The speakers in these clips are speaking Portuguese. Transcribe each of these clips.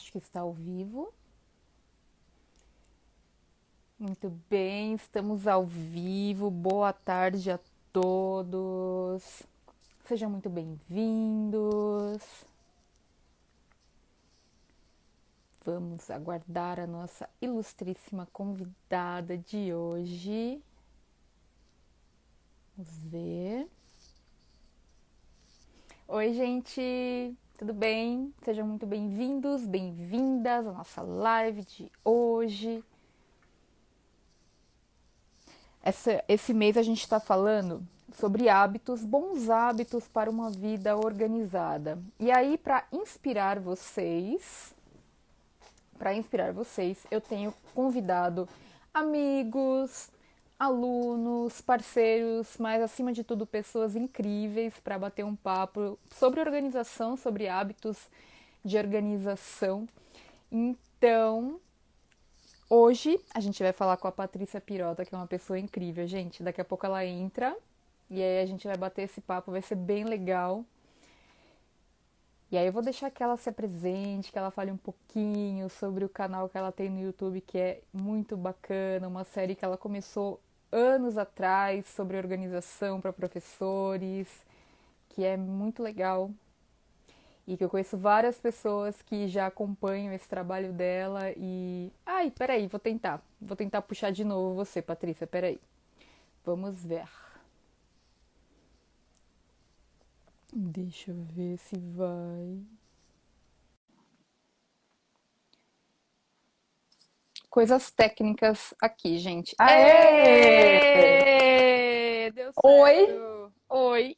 Acho que está ao vivo. Muito bem, estamos ao vivo. Boa tarde a todos. Sejam muito bem-vindos. Vamos aguardar a nossa ilustríssima convidada de hoje. Vamos ver. Oi, gente, tudo bem? Sejam muito bem-vindos, bem-vindas à nossa live de hoje. Esse mês a gente está falando sobre hábitos, bons hábitos para uma vida organizada. E aí, para inspirar vocês, eu tenho convidado amigos, alunos, parceiros, mas acima de tudo pessoas incríveis para bater um papo sobre organização, sobre hábitos de organização. Então, hoje a gente vai falar com a Patrícia Pirota, que é uma pessoa incrível, gente. Daqui a pouco ela entra e aí a gente vai bater esse papo, vai ser bem legal. E aí eu vou deixar que ela se apresente, que ela fale um pouquinho sobre o canal que ela tem no YouTube, que é muito bacana, uma série que ela começou anos atrás sobre organização para professores, que é muito legal. E que eu conheço várias pessoas que já acompanham esse trabalho dela e... Ai, peraí, vou tentar. Vou tentar puxar de novo você, Patrícia, peraí. Vamos ver. Deixa eu ver se vai. Coisas técnicas aqui, gente. Aê! Deu Oi! certo! Oi,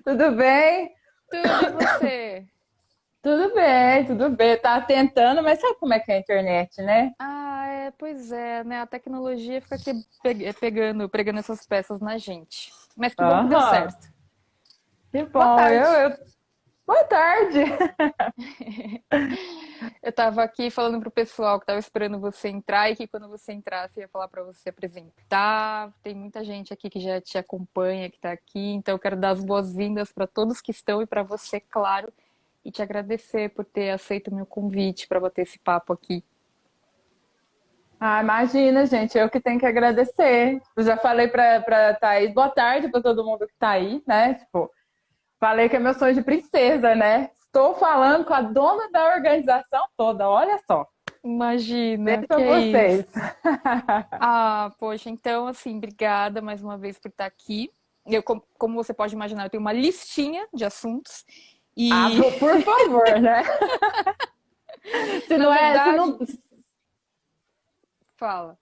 Tudo bem? tudo e você? Tudo bem, tudo bem. Tá tentando, mas sabe como é que é a internet, né? Pois é, né? A tecnologia fica aqui pregando essas peças na gente. Mas que bom que deu Aham. certo. Que Boa bom. tarde! Boa tarde. Eu tava aqui falando pro pessoal que tava esperando você entrar e que quando você entrasse eu ia falar pra você apresentar. Tem muita gente aqui que já te acompanha, que tá aqui, então eu quero dar as boas-vindas para todos que estão e para você, claro, e te agradecer por ter aceito o meu convite para bater esse papo aqui. Ah, imagina, gente, eu que tenho que agradecer. Eu já falei pra Thaís, boa tarde pra todo mundo que tá aí, né? Tipo, falei que é meu sonho de princesa, né? Estou falando com a dona da organização toda, olha só. Imagina, Beijo que pra é vocês. isso. Ah, poxa, então assim, obrigada mais uma vez por estar aqui. Como você pode imaginar, eu tenho uma listinha de assuntos Ah, e, por favor, né? Se na não é, se verdade, não, fala.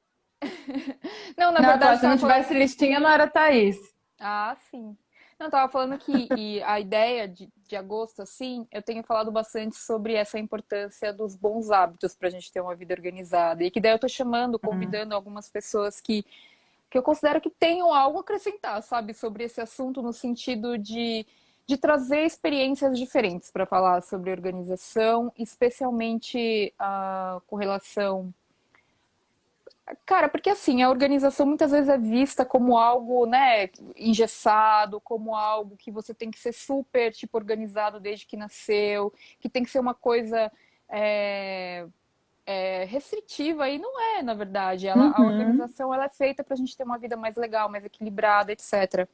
Não, na não, eu verdade, falo, se estava não falando. tivesse listinha, não era Thaís. Ah, sim. Não, estava falando que e a ideia de agosto, assim, eu tenho falado bastante sobre essa importância dos bons hábitos para a gente ter uma vida organizada. E que daí eu tô chamando, Hum. convidando algumas pessoas que eu considero que tenham algo a acrescentar, sabe, sobre esse assunto, no sentido de trazer experiências diferentes para falar sobre organização, especialmente com relação. Cara, porque assim, a organização muitas vezes é vista como algo, né, engessado, como algo que você tem que ser super, tipo, organizado desde que nasceu, que tem que ser uma coisa é, restritiva, e não é, na verdade. A Uhum. organização ela é feita para a gente ter uma vida mais legal, mais equilibrada, etc.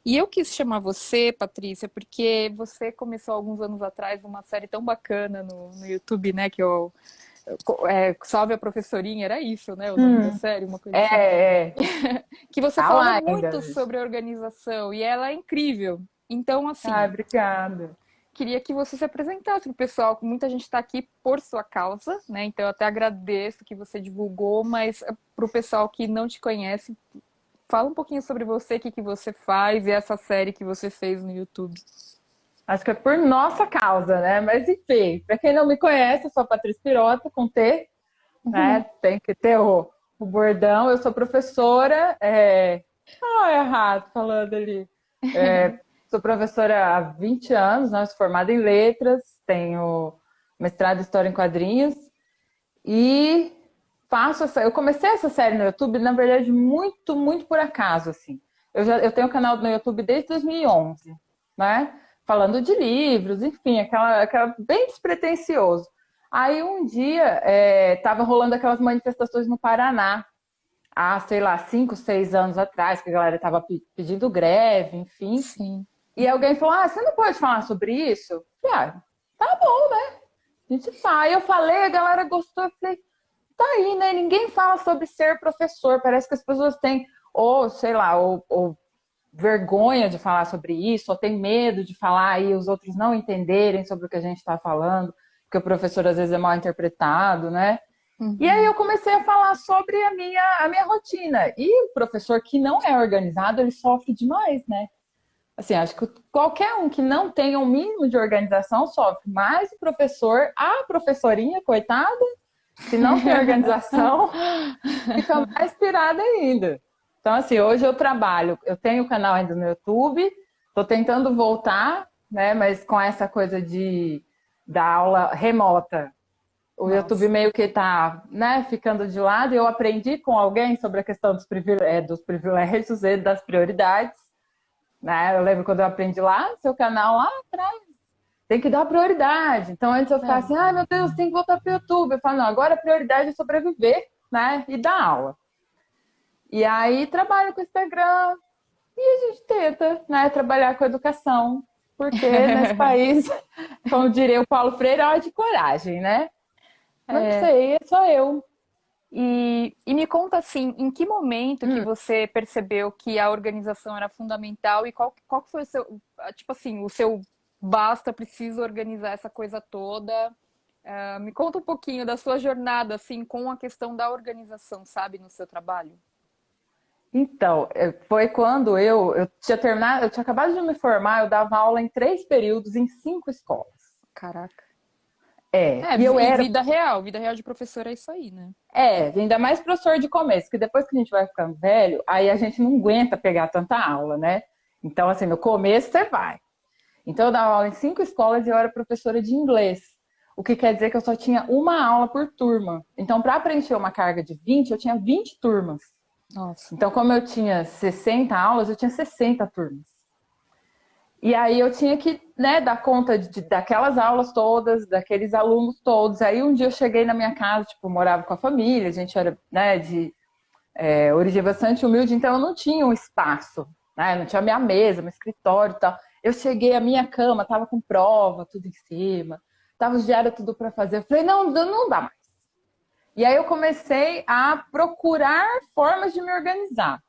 E eu quis chamar você, Patrícia, porque você começou alguns anos atrás uma série tão bacana no YouTube, né, que eu Salve a Professorinha, era isso, né? O nome da Hum. série, uma coisa assim. É. Que você Tá falava lá ainda, muito gente. sobre organização e ela é incrível. Então, Ai, assim, obrigada. queria que você se apresentasse para o pessoal, que muita gente está aqui por sua causa, né? Então, eu até agradeço que você divulgou, mas para o pessoal que não te conhece, fala um pouquinho sobre você, o que você faz e essa série que você fez no YouTube. Acho que é por nossa causa, né? Mas enfim, para quem não me conhece, eu sou a Patrícia Pirota, com T, né? Tem que ter o bordão. Eu sou professora. Ah, é errado falando ali. Sou professora há 20 anos, né? Sou formada em letras, tenho mestrado em História em Quadrinhos e eu comecei essa série no YouTube, na verdade, muito, muito por acaso, assim. Eu tenho um canal no YouTube desde 2011, né? Falando de livros, enfim, aquela bem despretensioso. Aí um dia tava rolando aquelas manifestações no Paraná, há, sei lá, 5, 6 anos atrás, que a galera tava pedindo greve, enfim. Sim. E alguém falou: ah, você não pode falar sobre isso? Eu falei, ah, tá bom, né? A gente fala. Aí eu falei, a galera gostou, eu falei, tá aí, né? Ninguém fala sobre ser professor. Parece que as pessoas têm, ou sei lá, ou vergonha de falar sobre isso, ou tem medo de falar e os outros não entenderem sobre o que a gente está falando, porque o professor às vezes é mal interpretado, né? E aí eu comecei a falar sobre a minha rotina. E o professor que não é organizado, ele sofre demais, né? Assim, acho que qualquer um que não tenha um mínimo de organização sofre, mas o professor, a professorinha, coitada, se não tem organização, fica mais pirada ainda. Então, assim, hoje eu trabalho, eu tenho o canal ainda no YouTube, estou tentando voltar, né? Mas com essa coisa da aula remota, o YouTube Nossa. meio que está, né, ficando de lado. Eu aprendi com alguém sobre a questão dos privilégios e das prioridades, né? Eu lembro quando eu aprendi lá, seu canal lá atrás, tem que dar prioridade. Então, antes eu ficava É. assim, ai meu Deus, tem que voltar para o YouTube. Eu falo, não, agora a prioridade é sobreviver, né? E dar aula. E aí trabalho com o Instagram e a gente tenta, né, trabalhar com educação, porque nesse país, como diria o Paulo Freire, é hora de coragem, né? Não É. sei, sou eu. E me conta assim, em que momento que Hum. você percebeu que a organização era fundamental e qual que foi o seu, tipo assim, o seu basta, preciso organizar essa coisa toda? Me conta um pouquinho da sua jornada, assim, com a questão da organização, sabe, no seu trabalho. Então, foi quando eu tinha terminado, eu tinha acabado de me formar, eu dava aula em 3 períodos em 5 escolas. Caraca. E eu E era, vida real de professor é isso aí, né? ainda mais professor de começo, que depois que a gente vai ficando velho, aí a gente não aguenta pegar tanta aula, né? Então, assim, no começo você vai. Então, eu dava aula em 5 escolas e eu era professora de inglês. O que quer dizer que eu só tinha uma aula por turma. Então, para preencher uma carga de 20, eu tinha 20 turmas. Nossa. Então, como eu tinha 60 aulas, eu tinha 60 turmas. E aí eu tinha que, né, dar conta daquelas aulas todas, daqueles alunos todos. Aí um dia eu cheguei na minha casa, tipo, morava com a família, a gente era, né, de origem bastante humilde, então eu não tinha um espaço, né? Não tinha minha mesa, meu escritório e tal. Eu cheguei, a minha cama tava com prova, tudo em cima, tava os diários tudo para fazer. Eu falei, não, não dá mais. E aí eu comecei a procurar formas de me organizar,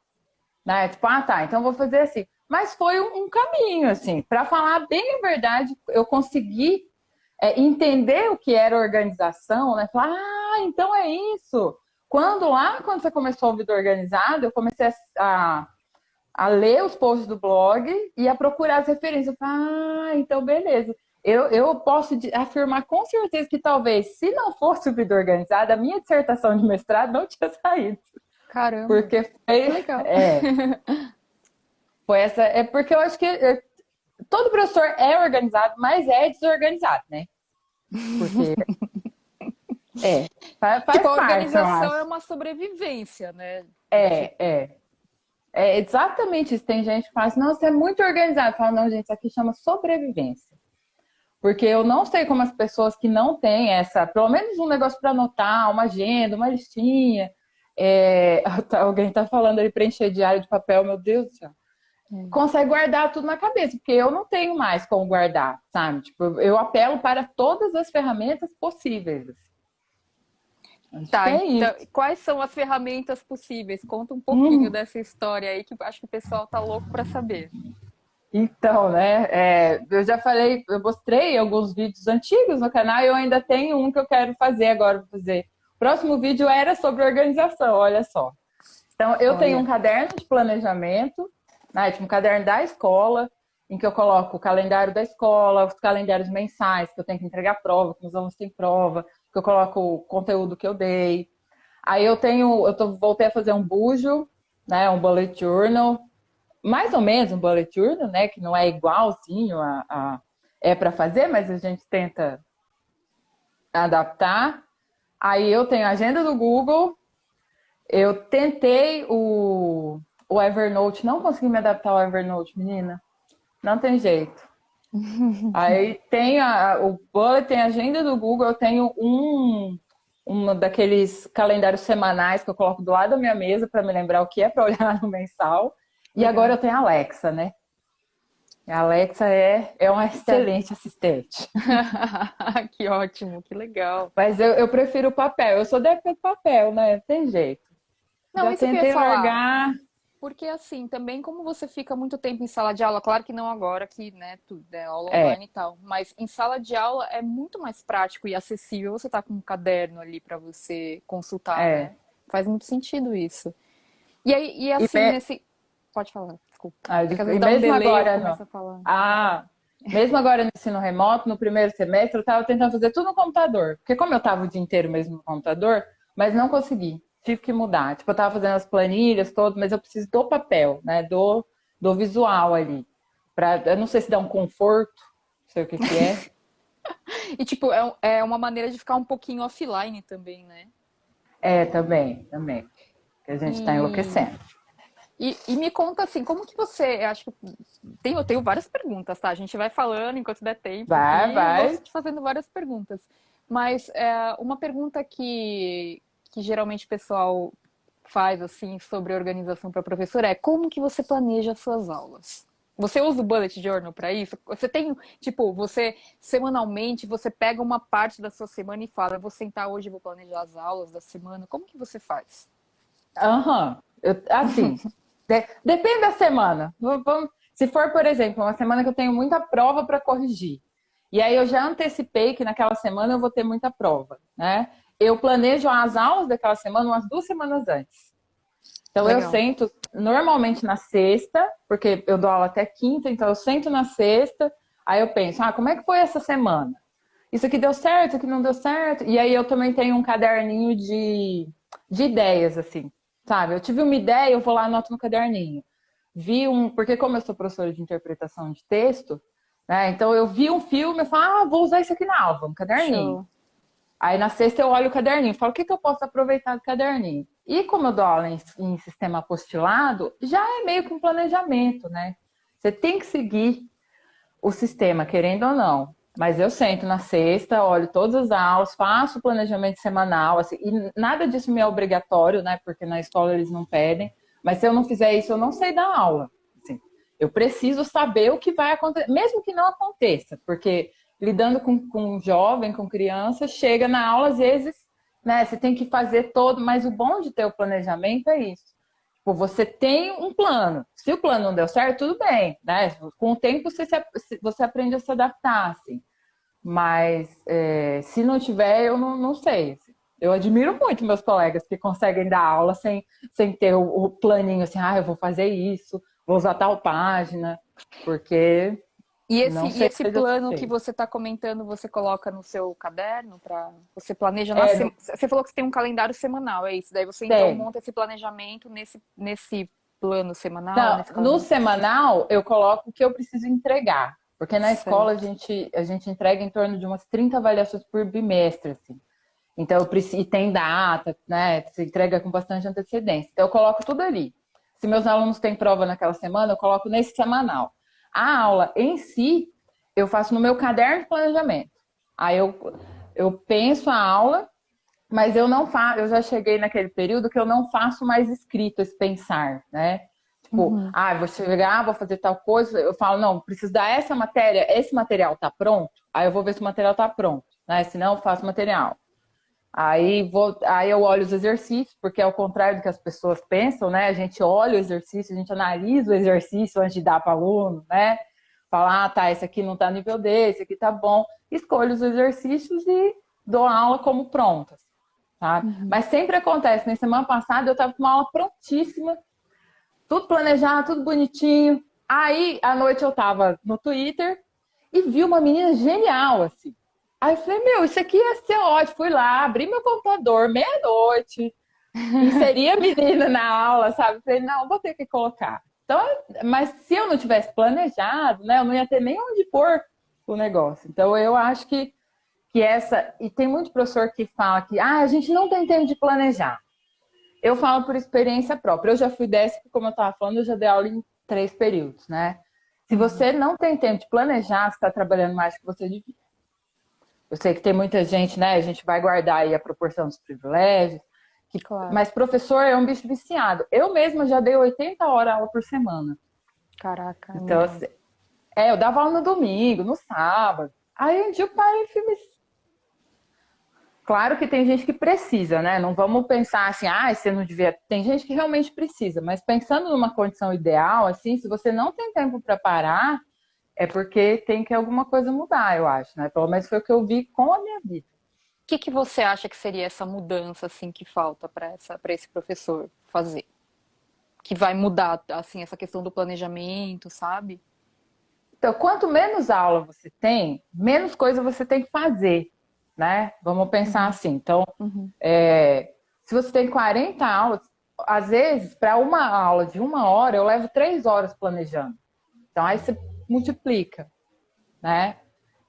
né? Tipo, ah, tá, então eu vou fazer assim. Mas foi um caminho, assim, para falar bem a verdade, eu consegui entender o que era organização, né? Falar, ah, então é isso. Quando você começou a ouvir do organizado, eu comecei a ler os posts do blog e a procurar as referências. Eu falei, ah, então beleza. Eu posso afirmar com certeza que talvez, se não fosse o vídeo organizado, a minha dissertação de mestrado não tinha saído. Caramba, Porque que foi, legal. foi essa. É porque eu acho que todo professor é organizado, mas é desorganizado, né? Porque Tipo, faz a parte, eu organização é acho. uma sobrevivência, né? É, é. É exatamente isso. Tem gente que fala assim, nossa, é muito organizado. Fala, não, gente, isso aqui chama sobrevivência. Porque eu não sei como as pessoas que não têm pelo menos um negócio para anotar, uma agenda, uma listinha. Alguém tá falando ali preencher diário de papel, meu Deus do céu. Consegue guardar tudo na cabeça, porque eu não tenho mais como guardar, sabe? Tipo, eu apelo para todas as ferramentas possíveis. Acho que Tá, é então, isso. quais são as ferramentas possíveis? Conta um pouquinho Hum. dessa história aí que eu acho que o pessoal tá louco para saber. Então, né? Eu já falei, eu mostrei alguns vídeos antigos no canal e eu ainda tenho um que eu quero fazer agora. Vou fazer. O próximo vídeo era sobre organização, olha só. Então, eu tenho um Olha, caderno de planejamento, né, tipo um caderno da escola, em que eu coloco o calendário da escola, os calendários mensais, que eu tenho que entregar prova, que os alunos têm prova, que eu coloco o conteúdo que eu dei. Aí voltei a fazer um bujo, né, um bullet journal, mais ou menos um bullet journal, né, que não é igualzinho é para fazer, mas a gente tenta adaptar. Aí eu tenho a agenda do Google, eu tentei o Evernote, não consegui me adaptar ao Evernote, menina. Não tem jeito. Aí tem o Bullet, tem a agenda do Google, eu tenho um daqueles calendários semanais que eu coloco do lado da minha mesa para me lembrar o que é para olhar no mensal. E agora Legal. eu tenho a Alexa, né? A Alexa é uma Tá. excelente assistente. Que ótimo, que legal. Mas eu prefiro o papel. Eu sou da época do papel, né? Tem jeito. Não, Já isso que eu ia tentei falar. largar. Porque assim, também como você fica muito tempo em sala de aula, claro que não agora, que né, tudo é aula É, online e tal, mas em sala de aula é muito mais prático e acessível você tá com um caderno ali para você consultar, é. né? Faz muito sentido isso. E aí, e E, assim, nesse. Pode falar, desculpa. É que às vezes e dá um mesmo delay, eu agora, começo a falar. mesmo agora no ensino remoto, no primeiro semestre, eu estava tentando fazer tudo no computador. Porque como eu estava o dia inteiro mesmo no computador, mas não consegui. Tive que mudar. Tipo, eu estava fazendo as planilhas todas, mas eu preciso do papel, né? Do visual ali. Eu não sei se dá um conforto, não sei o que que é. E tipo, é uma maneira de ficar um pouquinho offline também, né? É, também. Que a gente está E enlouquecendo. E me conta assim, como que você. Eu acho que eu tenho várias perguntas, tá? A gente vai falando enquanto der tempo Vai, aqui, eu vou vai. te fazendo várias perguntas. Mas uma pergunta que geralmente o pessoal faz assim sobre organização para professor é como que você planeja as suas aulas? Você usa o bullet journal para isso? Você tem, tipo, você semanalmente, você pega uma parte da sua semana e fala, eu vou sentar hoje e vou planejar as aulas da semana. Como que você faz? Aham. Assim, depende da semana. Se for, por exemplo, uma semana que eu tenho muita prova para corrigir, e aí eu já antecipei que naquela semana eu vou ter muita prova, né? Eu planejo as aulas daquela semana umas 2 semanas antes. Então eu Legal. sento normalmente na sexta, porque eu dou aula até quinta, então eu sento na sexta, aí eu penso, como é que foi essa semana? Isso aqui deu certo, isso aqui não deu certo. E aí eu também tenho um caderninho de ideias, assim, sabe? Eu tive uma ideia, eu vou lá e anoto no caderninho. Porque como eu sou professora de interpretação de texto, né? Então eu vi um filme, eu falo, vou usar isso aqui na aula, um caderninho. Show. Aí na sexta eu olho o caderninho, falo, o que eu posso aproveitar do caderninho? E como eu dou aula em sistema apostilado, já é meio que um planejamento, né? Você tem que seguir o sistema, querendo ou não. Mas eu sento na sexta, olho todas as aulas, faço o planejamento semanal, assim, e nada disso me é obrigatório, né? Porque na escola eles não pedem. Mas se eu não fizer isso, eu não sei dar aula. Assim, eu preciso saber o que vai acontecer, mesmo que não aconteça, porque lidando com jovem, com criança, chega na aula, às vezes, né? Você tem que fazer todo, mas o bom de ter o planejamento é isso. Tipo, você tem um plano. Se o plano não deu certo, tudo bem, né? Com o tempo você aprende a se adaptar, assim. Mas se não tiver, eu não sei. Assim. Eu admiro muito meus colegas que conseguem dar aula sem ter o planinho assim, eu vou fazer isso, vou usar tal página, porque não E sei esse se eu plano que sei. você está comentando, você coloca no seu caderno para você planeja na É, Você falou que você tem um calendário semanal, é isso? Daí você então tem. monta esse planejamento nesse plano semanal, Não, nesse no calendário. semanal eu coloco o que eu preciso entregar. Porque na escola Certo. a gente entrega em torno de umas 30 avaliações por bimestre, assim. Então, eu preciso, e tem data, né? Você entrega com bastante antecedência. Então, eu coloco tudo ali. Se meus alunos têm prova naquela semana, eu coloco nesse semanal. A aula em si, eu faço no meu caderno de planejamento. Aí eu penso a aula, mas eu não faço, eu já cheguei naquele período que eu não faço mais escrito esse pensar, né? Tipo, Uhum. vou chegar, vou fazer tal coisa, eu falo, não, preciso dar essa matéria, esse material tá pronto? Aí eu vou ver se o material tá pronto, né? Se não, eu faço material. Aí eu olho os exercícios, porque é ao contrário do que as pessoas pensam, né? A gente olha o exercício, a gente analisa o exercício antes de dar para o aluno, né? Falar, tá, esse aqui não tá nível desse, esse aqui tá bom. Escolho os exercícios e dou a aula como prontas, tá? Uhum. Mas sempre acontece. Na semana passada eu estava com uma aula prontíssima, tudo planejado, tudo bonitinho. Aí, à noite eu estava no Twitter e vi uma menina genial, assim. Aí eu falei, isso aqui ia ser ótimo. Fui lá, abri meu computador, meia-noite, inseri a menina na aula, sabe? Falei, não, vou ter que colocar. Então, mas se eu não tivesse planejado, né, eu não ia ter nem onde pôr o negócio. Então, eu acho que essa... E tem muito professor que fala que a gente não tem tempo de planejar. Eu falo por experiência própria. Eu já fui dessa, como eu estava falando, eu já dei aula em 3 períodos, né? Se você não tem tempo de planejar, você está trabalhando mais que você devia. Eu sei que tem muita gente, né? A gente vai guardar aí a proporção dos privilégios. Claro. Mas professor é um bicho viciado. Eu mesma já dei 80 horas aula por semana. Caraca, é Então, muito. assim, eu dava aula no domingo, no sábado. Aí um dia eu parei e falei, claro que tem gente que precisa, né? Não vamos pensar assim, você não devia. Tem gente que realmente precisa, mas pensando numa condição ideal, assim, se você não tem tempo para parar, é porque tem que alguma coisa mudar, eu acho, né? Pelo menos foi o que eu vi com a minha vida. O que que você acha que seria essa mudança assim que falta para esse professor fazer? Que vai mudar assim essa questão do planejamento, sabe? Então, quanto menos aula você tem, menos coisa você tem que fazer, né? Vamos pensar Uhum, assim. Então, uhum. se você tem 40 aulas, às vezes, para uma aula de 1 hora, eu levo 3 horas planejando. Então, aí você multiplica, né?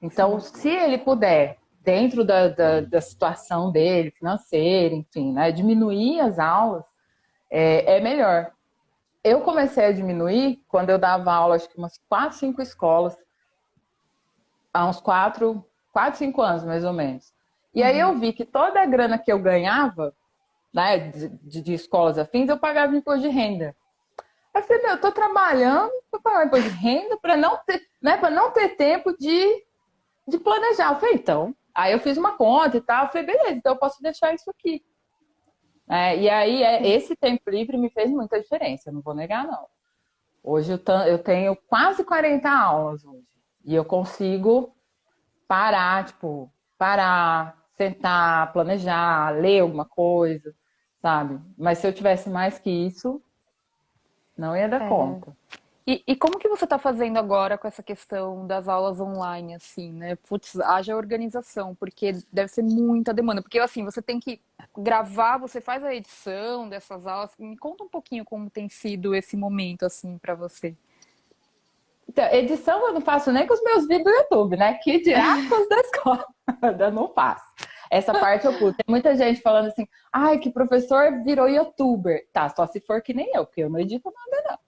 Então, Sim. se ele puder, dentro da situação dele, financeira, enfim, né, diminuir as aulas, é melhor. Eu comecei a diminuir quando eu dava aula, acho que umas 4, 5 escolas, há uns 5 anos, mais ou menos. E aí Uhum. eu vi que toda a grana que eu ganhava, né, de escolas afins, eu pagava imposto de renda. Aí eu falei, meu, eu tô trabalhando para pagar imposto de renda para não ter, né, para não ter tempo de planejar. Eu falei, então. Aí eu fiz uma conta e tal. Eu falei, beleza, então eu posso deixar isso aqui. E aí, esse tempo livre me fez muita diferença, não vou negar, não. Hoje eu tenho quase 40 aulas hoje. E eu consigo parar, tipo, sentar, planejar, ler alguma coisa, sabe? Mas se eu tivesse mais que isso, não ia dar conta. E como que você está fazendo agora com essa questão das aulas online, assim, né? Putz, haja organização, porque deve ser muita demanda. Porque, assim, você tem que gravar, você faz a edição dessas aulas. Me conta um pouquinho como tem sido esse momento, assim, para você. Então, edição eu não faço nem com os meus vídeos do YouTube, né? Que dirá com os da escola. Eu não faço. Essa parte eu pulo. Tem muita gente falando assim, ai, que professor virou youtuber. Tá, só se for que nem eu, porque eu não edito nada, não.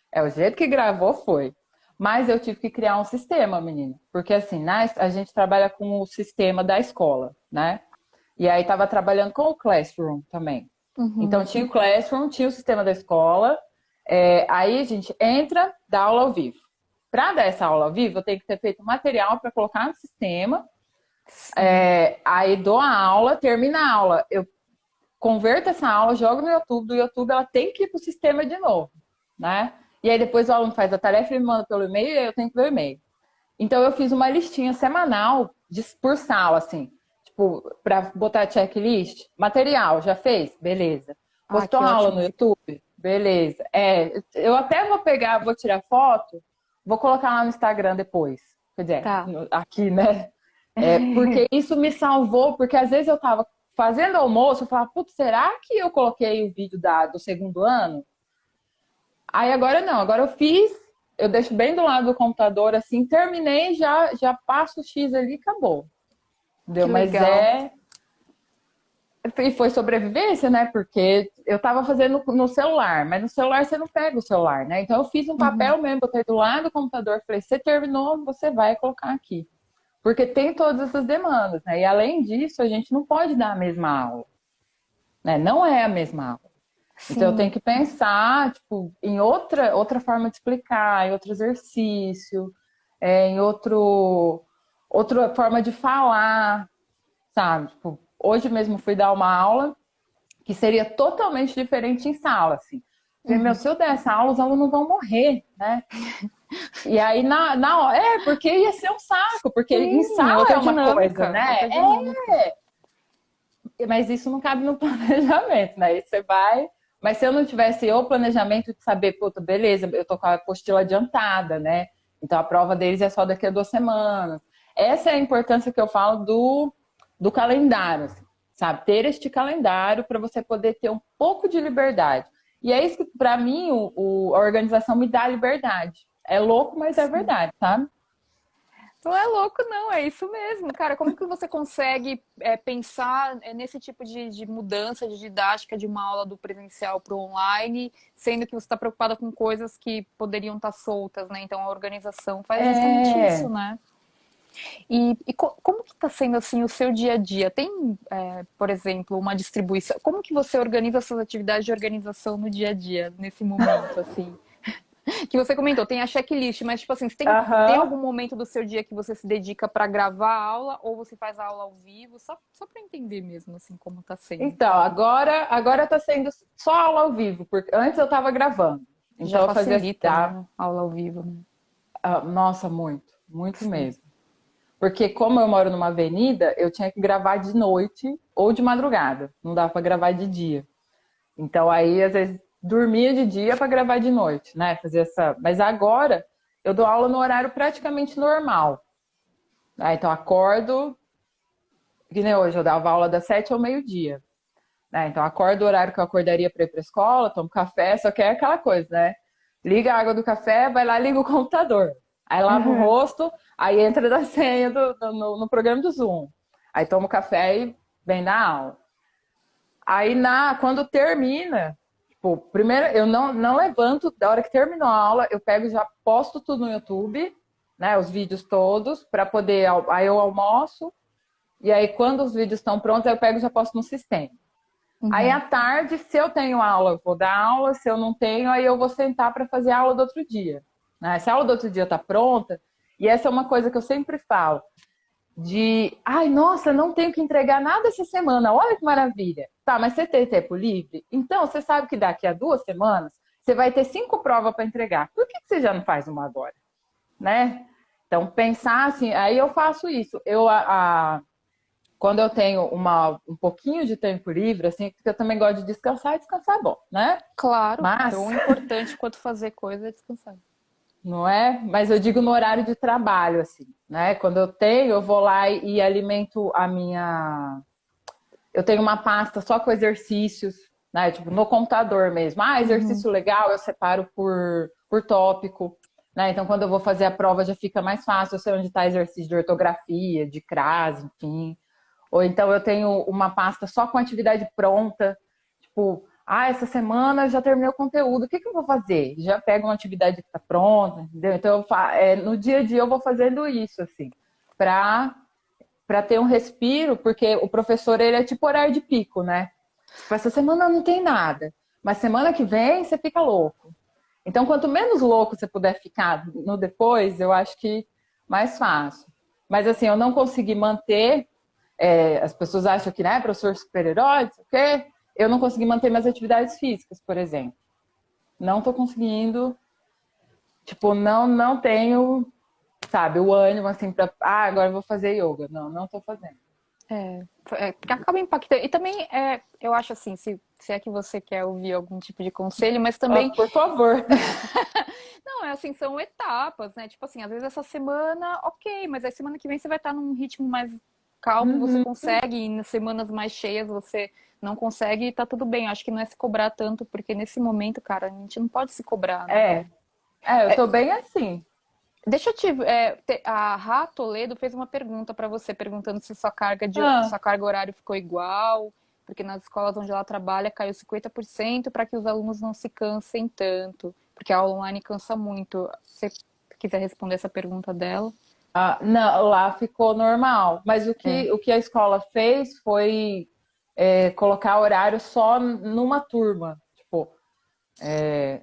É o jeito que gravou, foi. Mas eu tive que criar um sistema, menina. Porque assim, a gente trabalha com o sistema da escola, né? E aí tava trabalhando com o Classroom também. Então Uhum. tinha o Classroom, tinha o sistema da escola. Aí a gente entra, dá aula ao vivo. Para dar essa aula ao vivo, eu tenho que ter feito material para colocar no sistema. Sim. Aí dou a aula, termina a aula, eu converto essa aula, jogo no YouTube. Do YouTube ela tem que ir para o sistema de novo, né? E aí depois o aluno faz a tarefa e me manda pelo e-mail e eu tenho que ver o e-mail. Então eu fiz uma listinha semanal por sala, assim. Tipo, para botar checklist. Material, já fez? Beleza. Ah, Postou que a aula no ótimo. YouTube? Beleza. Eu até vou pegar, vou tirar foto, vou colocar lá no Instagram depois. Quer dizer, Tá. aqui, né? Porque isso me salvou, porque às vezes eu tava fazendo almoço, eu falava, putz, será que eu coloquei o vídeo do segundo ano? Aí agora não, agora eu fiz, eu deixo bem do lado do computador, assim, terminei, já passo o X ali e acabou. Que Entendeu? Mas legal. E foi sobrevivência, né? Porque eu tava fazendo no celular, mas no celular você não pega o celular, né? Então eu fiz um Uhum. papel mesmo, botei do lado do computador, falei, você terminou, você vai colocar aqui. Porque tem todas essas demandas, né? E além disso, a gente não pode dar a mesma aula, né? Não é a mesma aula. Então eu tenho Sim. que pensar, tipo, em outra forma de explicar, em outro exercício, em outra forma de falar, sabe? Tipo, hoje mesmo fui dar uma aula que seria totalmente diferente em sala, assim. Falei, meu, Uhum. se eu der essa aula, os alunos vão morrer, né? E aí, na hora, porque ia ser um saco, porque em Sim, sala é outra uma coisa, dinâmica, né? outra dinâmica. Mas isso não cabe no planejamento, né? Aí você vai. Mas se eu não tivesse o planejamento de saber, puta, beleza, eu tô com a apostila adiantada, né? Então a prova deles é só daqui a 2 semanas. Essa é a importância que eu falo do calendário, assim, sabe? Ter este calendário para você poder ter um pouco de liberdade. E é isso que, para mim, a organização me dá liberdade. É louco, mas é Sim. verdade, sabe? Não é louco, não, é isso mesmo. Cara, como que você consegue pensar nesse tipo de mudança de didática de uma aula do presencial para o online, sendo que você está preocupada com coisas que poderiam estar soltas, né? Então a organização faz justamente isso, É, né? Como que está sendo assim o seu dia a dia? Tem, por exemplo, uma distribuição? Como que você organiza as suas atividades de organização no dia a dia, nesse momento, assim? Que você comentou, tem a checklist, mas tipo assim, tem aham. algum momento do seu dia que você se dedica para gravar a aula ou você faz a aula ao vivo? Só para entender mesmo, assim, como está sendo. Então, agora está sendo só aula ao vivo, porque antes eu estava gravando. Já Então eu fazia, facilita, né? A aula ao vivo, né? nossa, muito, muito Sim. mesmo. Porque como eu moro numa avenida, eu tinha que gravar de noite ou de madrugada. Não dava para gravar de dia. Então aí às vezes dormia de dia para gravar de noite, né? Fazer essa. Mas agora eu dou aula no horário praticamente normal. Né? Então acordo, que nem hoje, eu dava aula das 7 ao meio-dia. Né? Então acordo o horário que eu acordaria para ir para a escola, tomo café, só que é aquela coisa, né? Liga a água do café, vai lá, liga o computador. Aí lava o rosto, aí entra da senha no programa do Zoom. Aí toma o café e vem na aula. Aí quando termina, tipo, primeiro eu não levanto, da hora que terminou a aula, eu pego e já posto tudo no YouTube, né? Os vídeos todos, para poder. Aí eu almoço, e aí quando os vídeos estão prontos, aí eu pego e já posto no sistema. Aí à Uhum. tarde, se eu tenho aula, eu vou dar aula, se eu não tenho, aí eu vou sentar para fazer a aula do outro dia. Né? Se a aula do outro dia está pronta, e essa é uma coisa que eu sempre falo, ai, nossa, não tenho que entregar nada essa semana, olha que maravilha. Tá, mas você tem tempo livre? Então, você sabe que daqui a 2 semanas, você vai ter 5 provas para entregar. Por que você já não faz uma agora? Né? Então, pensar assim, aí eu faço isso. Quando eu tenho um pouquinho de tempo livre, assim, porque eu também gosto de descansar, e descansar é bom, né? Claro, Mas, tão importante quanto fazer coisa é descansar. não é? Mas eu digo no horário de trabalho, assim, né? Quando eu tenho, eu vou lá e alimento a minha. Eu tenho uma pasta só com exercícios, né? Tipo, no computador mesmo. Ah, Uhum. exercício legal, eu separo por tópico. Né? Então, quando eu vou fazer a prova, já fica mais fácil. Eu sei onde está exercício de ortografia, de crase, enfim. Ou então eu tenho uma pasta só com atividade pronta. Tipo, essa semana eu já terminei o conteúdo, o que eu vou fazer? Já pego uma atividade que está pronta, entendeu? Então, no dia a dia eu vou fazendo isso, assim, para ter um respiro, porque o professor, ele é tipo horário de pico, né? Tipo, essa semana não tem nada, mas semana que vem você fica louco. Então, quanto menos louco você puder ficar no depois, eu acho que mais fácil. Mas, assim, eu não consegui manter. As pessoas acham que, né, professor super-herói, não sei o quê. Eu não consegui manter minhas atividades físicas, por exemplo. Não tô conseguindo. Tipo, não tenho, sabe, o ânimo, assim, pra. Agora eu vou fazer yoga. Não tô fazendo. Porque acaba impactando. E também, eu acho assim, se é que você quer ouvir algum tipo de conselho, mas também Por favor. não, é assim, são etapas, né? Tipo assim, às vezes essa semana, ok, mas aí semana que vem você vai estar num ritmo mais calmo, você Uhum. consegue, e nas semanas mais cheias você não consegue e tá tudo bem. Acho que não é se cobrar tanto, porque nesse momento, cara, a gente não pode se cobrar, né? É, eu tô bem assim. Deixa eu te. A Rá Toledo fez uma pergunta para você, perguntando se Ah, sua carga horária ficou igual, porque nas escolas onde ela trabalha caiu 50% para que os alunos não se cansem tanto, porque a aula online cansa muito. Se você quiser responder essa pergunta dela. não, lá ficou normal. Mas o É. que, o que a escola fez foi colocar horário só numa turma. Tipo,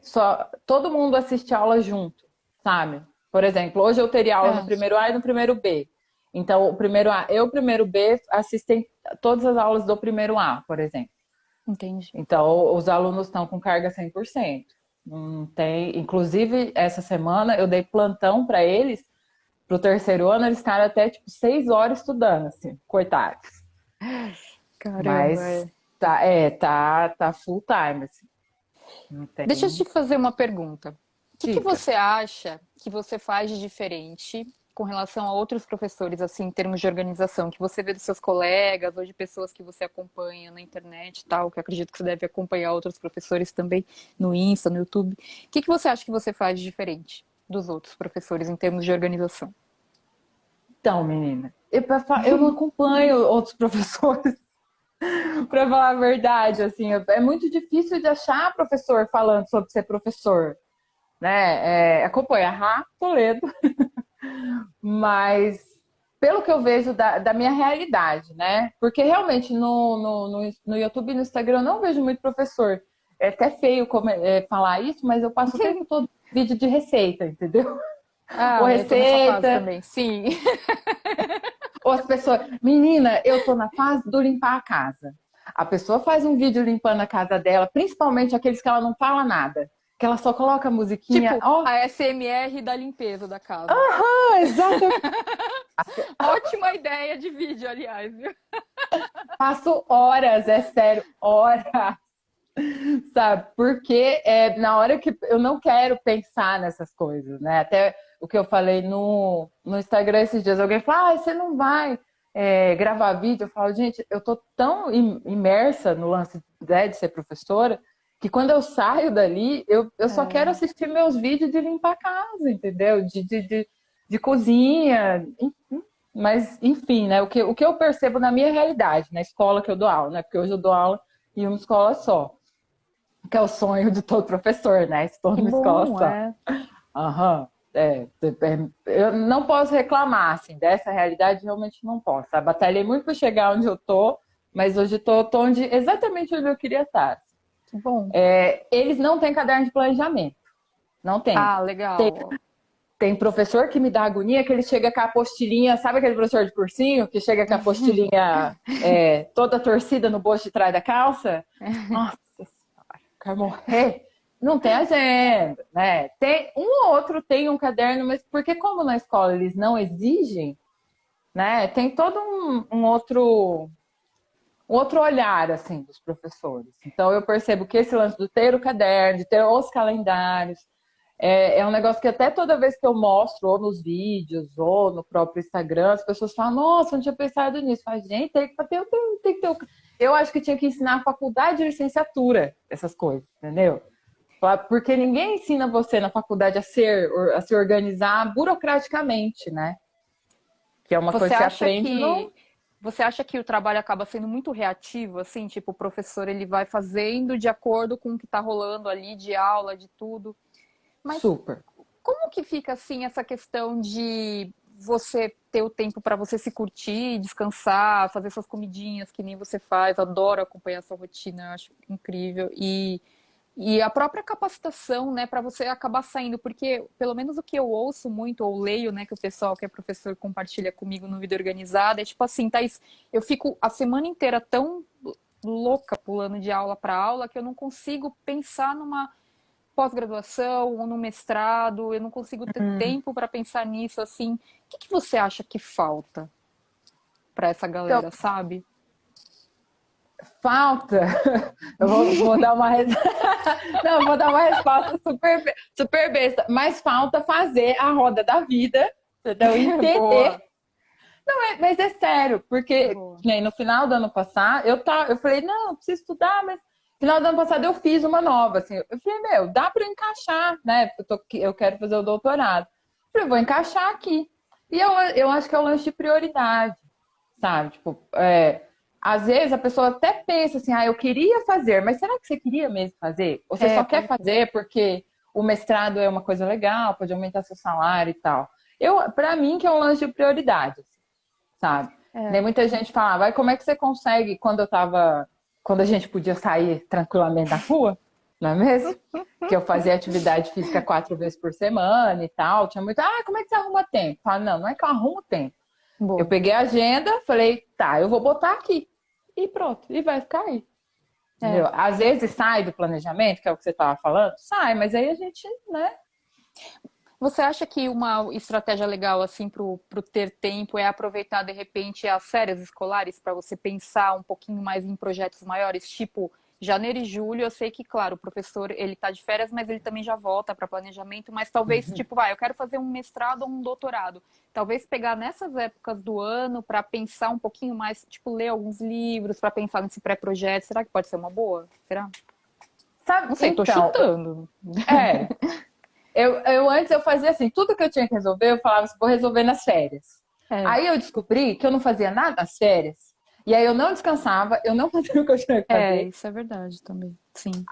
só todo mundo assiste aula junto, sabe? Por exemplo, hoje eu teria aula no É, primeiro A e no primeiro B. Então, o primeiro A e o primeiro B assistem todas as aulas do primeiro A, por exemplo. entendi. Então, os alunos estão com carga 100%. Não tem, inclusive, essa semana eu dei plantão para eles, para o terceiro ano, eles ficaram até tipo 6 horas estudando, assim, coitados. Caramba, Mas é. tá full time, assim. Não Deixa eu tem. te fazer uma pergunta. O que Diga. você acha que você faz de diferente com relação a outros professores, assim, em termos de organização, que você vê dos seus colegas ou de pessoas que você acompanha na internet e tal, que eu acredito que você deve acompanhar outros professores também no Insta, no YouTube. O que você acha que você faz de diferente dos outros professores em termos de organização? Então, menina, eu não acompanho outros professores, para falar a verdade, assim, é muito difícil de achar professor falando sobre ser professor, né? Acompanha Rá Toledo, mas pelo que eu vejo da minha realidade, né? Porque realmente no YouTube e no Instagram eu não vejo muito professor. É até feio falar isso, mas eu passo o tempo todo vídeo de receita, entendeu? Ou Ah, eu tô nessa fase receita, também. Sim. ou as pessoas, menina, eu tô na fase do limpar a casa. A pessoa faz um vídeo limpando a casa dela, principalmente aqueles que ela não fala nada, que ela só coloca a musiquinha, Tipo, ó, a SMR da limpeza da casa. exato. Ótima ideia de vídeo, aliás, viu? Passo horas, é sério, horas, sabe? Porque na hora que eu não quero pensar nessas coisas, né? Até o que eu falei no Instagram esses dias, alguém falou, você não vai gravar vídeo? Eu falo, gente, eu tô tão imersa no lance, né, de ser professora, que quando eu saio dali, eu só quero assistir meus vídeos de limpar a casa, entendeu? De cozinha, mas, enfim, né? O que eu percebo na minha realidade, na escola que eu dou aula, né? Porque hoje eu dou aula em uma escola só, que é o sonho de todo professor, né? Estou Que numa escola bom, só. é. Aham. Eu não posso reclamar, assim, dessa realidade realmente não posso. Eu batalhei muito para chegar onde eu tô, mas hoje tô exatamente onde eu queria estar. Que bom. Eles não têm caderno de planejamento. Não tem. Ah, legal. Tem professor que me dá agonia que ele chega com a apostilinha, sabe aquele professor de cursinho que chega com a apostilinha toda torcida no bolso de trás da calça? Nossa senhora, quero morrer. Não tem agenda, né? Tem um ou outro tem um caderno, mas porque como na escola eles não exigem, né? Tem todo um outro olhar assim dos professores. Então eu percebo que esse lance do ter o caderno, de ter os calendários, é um negócio que até toda vez que eu mostro, ou nos vídeos, ou no próprio Instagram, as pessoas falam, nossa, não tinha pensado nisso. Faz, gente, tem que ter. Eu acho que tinha que ensinar a faculdade de licenciatura, essas coisas, entendeu? Porque ninguém ensina você na faculdade a se organizar burocraticamente, né? Que é uma coisa Você que você acha aprende no. que você acha que o trabalho acaba sendo muito reativo, assim, tipo, o professor ele vai fazendo de acordo com o que está rolando ali de aula, de tudo. Mas Super. como que fica assim essa questão de você ter o tempo para você se curtir, descansar, fazer suas comidinhas que nem você faz? Adoro acompanhar essa rotina, acho incrível. E a própria capacitação, né, para você acabar saindo, porque pelo menos o que eu ouço muito ou leio, né, que o pessoal que é professor compartilha comigo no Vida Organizada, é tipo assim, Thaís, eu fico a semana inteira tão louca pulando de aula para aula que eu não consigo pensar numa pós-graduação ou no mestrado, eu não consigo ter tempo para pensar nisso, assim. O que você acha que falta para essa Então, galera, sabe? falta. Eu vou dar uma não, eu vou dar uma resposta super besta. Mas falta fazer a roda da vida, entendeu? Entender. Boa, Não, mas é sério, porque boa. nem no final do ano passado, eu falei, não, eu preciso estudar, mas no final do ano passado eu fiz uma nova, assim. Eu falei, meu, dá para encaixar, né? Eu quero fazer o doutorado. Eu falei, vou encaixar aqui. E eu acho que é o lance de prioridade, sabe? Tipo, às vezes a pessoa até pensa assim, eu queria fazer, mas será que você queria mesmo fazer? Ou você só quer Pode ser. fazer porque o mestrado é uma coisa legal, pode aumentar seu salário e tal. Para mim, que é um lance de prioridade, sabe? Nem É. muita gente falava, como é que você consegue quando a gente podia sair tranquilamente na rua, não é mesmo? Que eu fazia atividade física 4 vezes por semana e tal. Tinha muito, como é que você arruma tempo? Fala, não é que eu arrumo tempo. Eu Boa. peguei a agenda, falei, tá, eu vou botar aqui. E pronto, e vai ficar aí. É. Entendeu? Às vezes sai do planejamento, que é o que você estava falando, sai, mas aí a gente, né? Você acha que uma estratégia legal assim para o ter tempo é aproveitar de repente as férias escolares para você pensar um pouquinho mais em projetos maiores, tipo janeiro e julho? Eu sei que, claro, o professor ele tá de férias, mas ele também já volta para planejamento, mas talvez tipo, eu quero fazer um mestrado ou um doutorado. Talvez pegar nessas épocas do ano para pensar um pouquinho mais, tipo ler alguns livros para pensar nesse pré-projeto. Será que pode ser uma boa? Será? Sabe? Não sei, tô Então, chutando. é. Eu antes eu fazia assim, tudo que eu tinha que resolver, eu falava assim, vou resolver nas férias. É. Aí eu descobri que eu não fazia nada nas férias. E aí eu não descansava, eu não fazia o que eu tinha que fazer. Isso é verdade também. Sim.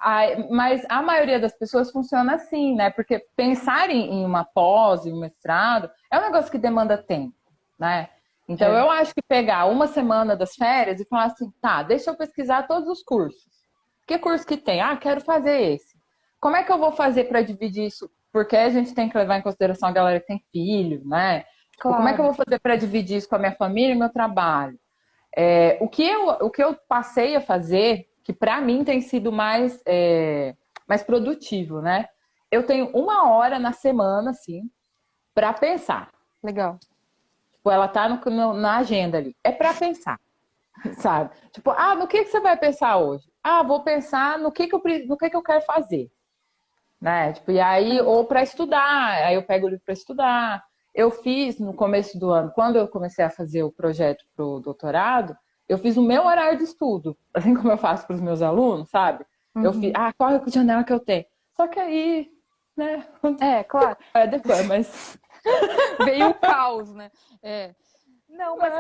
Mas a maioria das pessoas funciona assim, né? Porque pensar em uma pós, em um mestrado, é um negócio que demanda tempo, né? Então É. eu acho que pegar uma semana das férias e falar assim, tá, deixa eu pesquisar todos os cursos. Que curso que tem? Ah, quero fazer esse. Como é que eu vou fazer para dividir isso? Porque a gente tem que levar em consideração a galera que tem filho, né? Tipo, como é que eu Claro. vou fazer para dividir isso com a minha família e meu trabalho? O que eu passei a fazer, que para mim tem sido mais produtivo, né? Eu tenho uma hora na semana, assim, para pensar. Legal. Tipo, ela tá na agenda ali. É para pensar, sabe? Tipo, no que você vai pensar hoje? Vou pensar no que eu quero fazer, né? Tipo, e aí, ou para estudar, aí eu pego o livro para estudar. Eu fiz no começo do ano, quando eu comecei a fazer o projeto pro doutorado, eu fiz o meu horário de estudo, assim como eu faço para os meus alunos, sabe? Eu fiz, Uhum. qual é a janela que eu tenho? Só que aí, né? Claro. Depois, mas. Veio o caos, né? É. Não, mas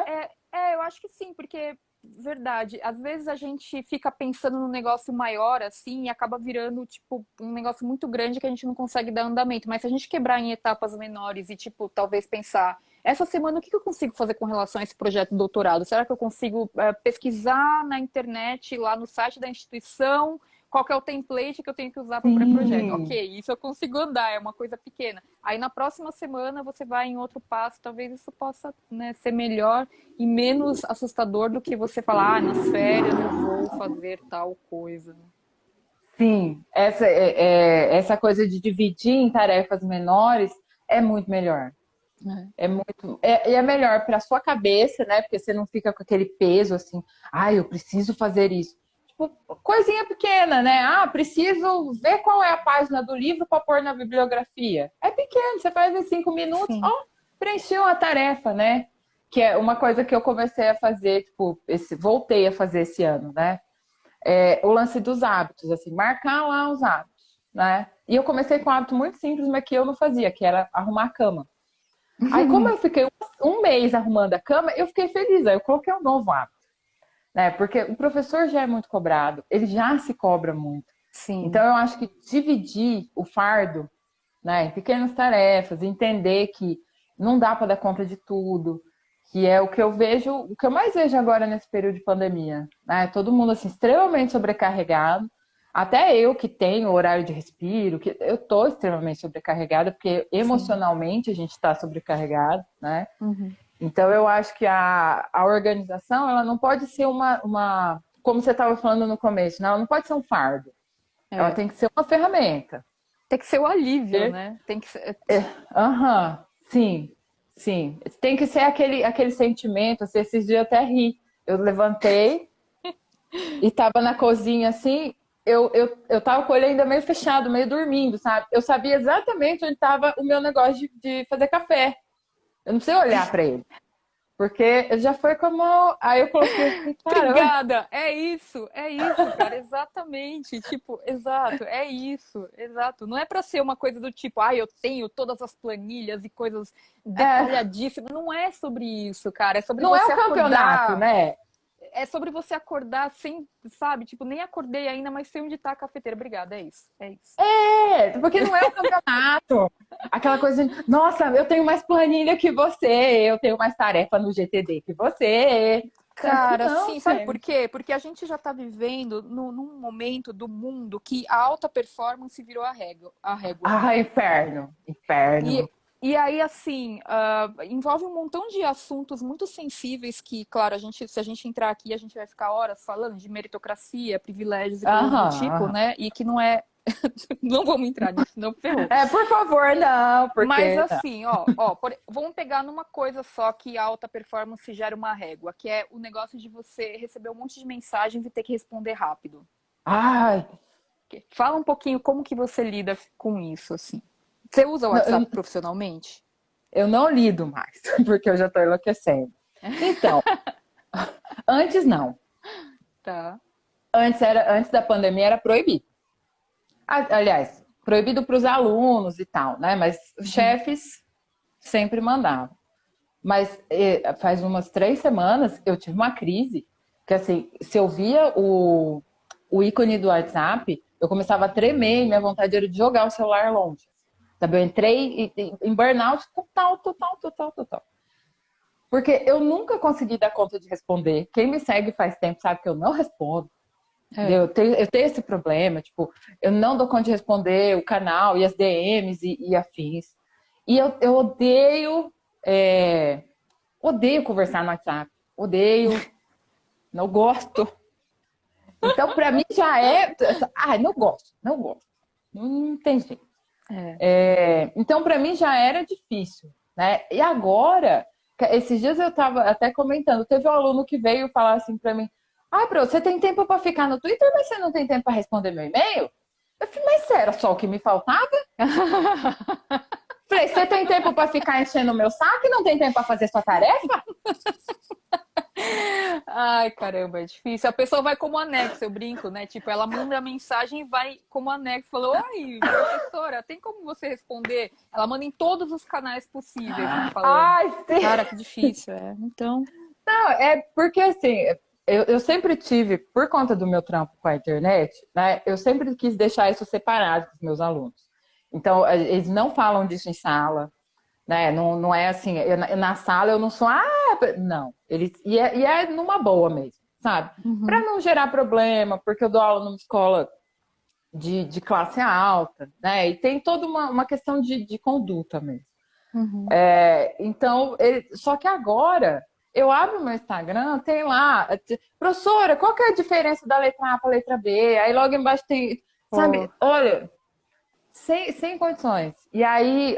É, eu acho que sim, porque, verdade, às vezes a gente fica pensando num negócio maior, assim, e acaba virando, tipo, um negócio muito grande que a gente não consegue dar andamento. Mas se a gente quebrar em etapas menores e, tipo, talvez pensar, essa semana o que eu consigo fazer com relação a esse projeto de doutorado? Será que eu consigo pesquisar na internet, lá no site da instituição, qual que é o template que eu tenho que usar para o pré-projeto? sim. Ok, isso eu consigo andar, é uma coisa pequena. Aí na próxima semana você vai em outro passo, talvez isso possa, né, ser melhor e menos assustador do que você falar, nas férias eu vou fazer tal coisa. Sim, essa coisa de dividir em tarefas menores é muito melhor. É. E é melhor para sua cabeça, né? Porque você não fica com aquele peso assim, eu preciso fazer isso. Tipo, coisinha pequena, né? Preciso ver qual é a página do livro para pôr na bibliografia. É pequeno, você faz em 5 minutos, Sim. preencheu a tarefa, né? Que é uma coisa que eu comecei a fazer, tipo, voltei a fazer esse ano, né? O lance dos hábitos, assim, marcar lá os hábitos, né? E eu comecei com um hábito muito simples, mas que eu não fazia, que era arrumar a cama. Aí, como eu fiquei um mês arrumando a cama, eu fiquei feliz. Aí eu coloquei um novo hábito, né? Porque o professor já é muito cobrado, ele já se cobra muito. Então, Sim. eu acho que dividir o fardo, né, em pequenas tarefas, entender que não dá para dar conta de tudo, que é o que eu vejo, o que eu mais vejo agora nesse período de pandemia, né? Todo mundo assim extremamente sobrecarregado. Até eu que tenho horário de respiro, que eu tô extremamente sobrecarregada, porque Sim. emocionalmente a gente está sobrecarregado, né? Uhum. Então eu acho que a organização ela não pode ser como você estava falando no começo, né? Ela não pode ser um fardo, ela É. tem que ser uma ferramenta. Tem que ser o alívio, né? Tem que ser. Aham, sim, sim. Tem que ser aquele sentimento, assim, esses dias eu até ri. Eu levantei e tava na cozinha assim, eu tava com o olho ainda meio fechado, meio dormindo, sabe? Eu sabia exatamente onde tava o meu negócio de fazer café. Eu não precisei olhar para ele, porque já foi como. Aí eu coloquei assim, cara, Obrigada! É isso, cara, exatamente. Tipo, exato, é isso, exato. Não é pra ser uma coisa do tipo, eu tenho todas as planilhas e coisas é, detalhadíssimas. Não é sobre isso, cara. É sobre não é você o campeonato, acordar. né? É sobre você acordar sem, sabe? Tipo, nem acordei ainda, mas sei onde tá a cafeteira. Obrigada, é isso, é isso. Porque não é um campeonato. Aquela coisa de, nossa, eu tenho mais planilha que você, eu tenho mais tarefa no GTD que você. Cara, Não, sim, sabe por gente. quê? Porque a gente já tá vivendo num momento do mundo que a alta performance virou a régua. Inferno, E, inferno. e aí, assim, envolve um montão de assuntos muito sensíveis que, claro, se a gente entrar aqui, a gente vai ficar horas falando de meritocracia, privilégios e coisas do Aham, tipo, aham. né? E que não é. Não vamos entrar nisso, não ferrou. Por favor, não, Mas porque. Não. assim, vamos pegar numa coisa só que a alta performance gera uma régua, que é o negócio de você receber um monte de mensagens e ter que responder rápido. Ai, Fala um pouquinho como que você lida com isso, assim. Você usa o não, WhatsApp profissionalmente? eu não lido mais, porque eu já tô enlouquecendo. Então, antes não. Tá. Antes da pandemia era proibido. Aliás, proibido para os alunos e tal, né? Mas os Uhum. chefes sempre mandavam. Mas faz umas 3 semanas eu tive uma crise, que assim, se eu via o ícone do WhatsApp, eu começava a tremer e minha vontade era de jogar o celular longe. Sabe? Eu entrei em burnout total, total, total, total. Porque eu nunca consegui dar conta de responder. Quem me segue faz tempo sabe que eu não respondo. Eu tenho esse problema, tipo, eu não dou conta de responder o canal e as DMs e afins. E eu odeio conversar no WhatsApp. Odeio, não gosto. Então, pra mim já é. Ai, não gosto, não gosto. Não tem jeito. Então, pra mim já era difícil, né? E agora, esses dias eu tava até comentando, teve um aluno que veio falar assim pra mim: Ah, Pro, você tem tempo pra ficar no Twitter, mas você não tem tempo pra responder meu e-mail? Eu falei, mas era só o que me faltava? Falei, você tem tempo pra ficar enchendo o meu saco e não tem tempo pra fazer sua tarefa? Ai, caramba, é difícil. A pessoa vai como anexo, eu brinco, né? Tipo, ela manda a mensagem e vai como anexo. Falou, oi, professora, tem como você responder? Ela manda em todos os canais possíveis, né? Falando. Ai, sim. Cara, que difícil, Então... Não, é porque assim, eu sempre tive, por conta do meu trampo com a internet, né? Eu sempre quis deixar isso separado com os meus alunos. Então, eles não falam disso em sala, né? Não é assim, na sala eu não sou, não. E é numa boa mesmo, sabe? Para não gerar problema, porque eu dou aula numa escola de classe alta, né? E tem toda uma questão de conduta mesmo. Então, só que agora eu abro o meu Instagram, tem lá, professora, qual que é a diferença da letra A para a letra B? Aí logo embaixo tem, sabe? Olha, sem condições. E aí,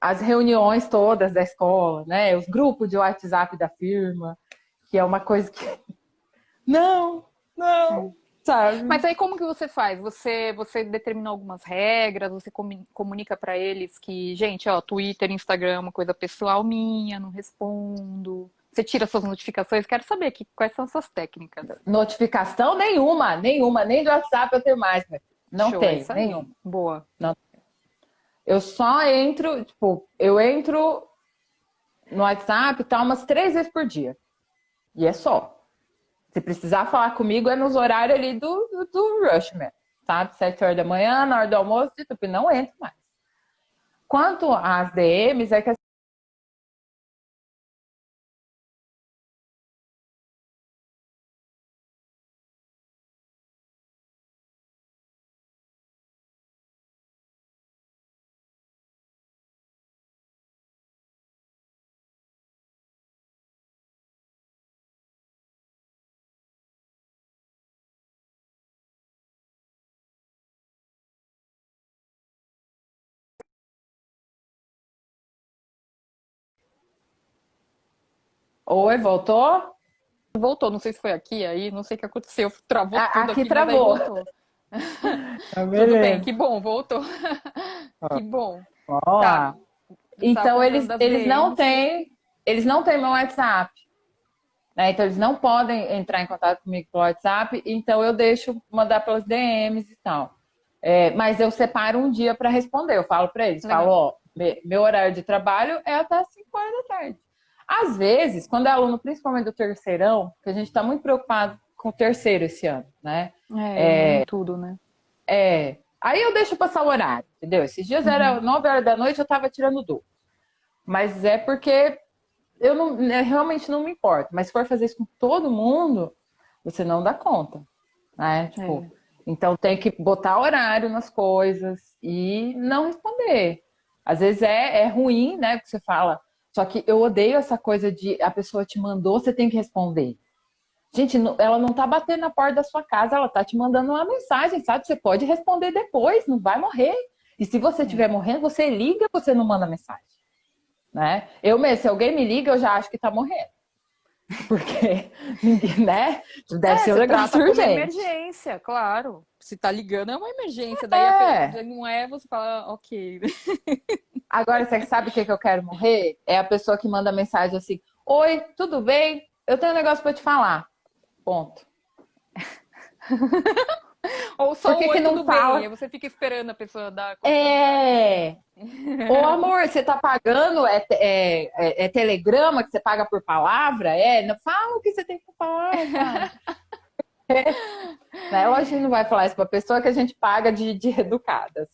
as reuniões todas da escola, né? Os grupos de WhatsApp da firma, que é uma coisa que. Não, sabe? Mas aí como que você faz? Você determina algumas regras, você comunica para eles que, gente, ó, Twitter, Instagram é uma coisa pessoal minha, não respondo. Você tira suas notificações, quero saber aqui quais são as suas técnicas. Notificação nenhuma, nem do WhatsApp eu tenho mais, né? Não Show, tenho, isso aí. nenhuma. Boa. Não. Eu só entro, tipo, eu entro no WhatsApp e tal umas 3 vezes por dia. E é só. Se precisar falar comigo, é nos horários ali do rush mesmo, sabe? 7 horas da manhã, na hora do almoço, tipo, não entro mais. Quanto às DMs, é que Oi, voltou? Voltou, não sei se foi aqui, aí, não sei o que aconteceu, travou tudo Aqui aqui, mas aí travou. voltou. Tá, Tudo bem, beleza. que bom, voltou. Que bom. Vamos Tá, lá. você estava Então, comentando das DMs. eles não têm meu WhatsApp, né? Então, eles não podem entrar em contato comigo pelo WhatsApp, então eu deixo mandar pelas DMs e tal. Mas eu separo um dia para responder. Eu falo para eles, Legal. falo, ó, meu horário de trabalho é até as 5 horas da tarde. Às vezes, quando é aluno, principalmente do terceirão, que a gente está muito preocupado com o terceiro esse ano, né? Em tudo, né? Aí eu deixo passar o horário, entendeu? Esses dias era 9 horas da noite, eu tava tirando dúvida. Mas é porque realmente não me importo. Mas se for fazer isso com todo mundo, você não dá conta, né? Tipo, então tem que botar horário nas coisas e não responder. Às vezes é ruim, né? Porque você fala. Só que eu odeio essa coisa de a pessoa te mandou, você tem que responder. Gente, ela não tá batendo na porta da sua casa, ela tá te mandando uma mensagem, sabe? Você pode responder depois, não vai morrer. E se você estiver morrendo, você liga, você não manda mensagem, né? Eu mesmo, se alguém me liga, eu já acho que tá morrendo. Porque, né? Deve ser um negócio urgente. Como emergência, claro. Se tá ligando, é uma emergência. Daí a não é, você fala, ok. Agora, você sabe o que eu quero morrer? É a pessoa que manda mensagem assim: Oi, tudo bem? Eu tenho um negócio pra te falar. Ponto. Ou só Por que o que oi, não tudo fala? bem, aí você fica esperando a pessoa dar continuidade. É. Ô, amor, você tá pagando? É telegrama que você paga por palavra? Não fala o que você tem que falar, sabe? Né? Lógico que a gente não vai falar isso pra pessoa que a gente paga de educadas.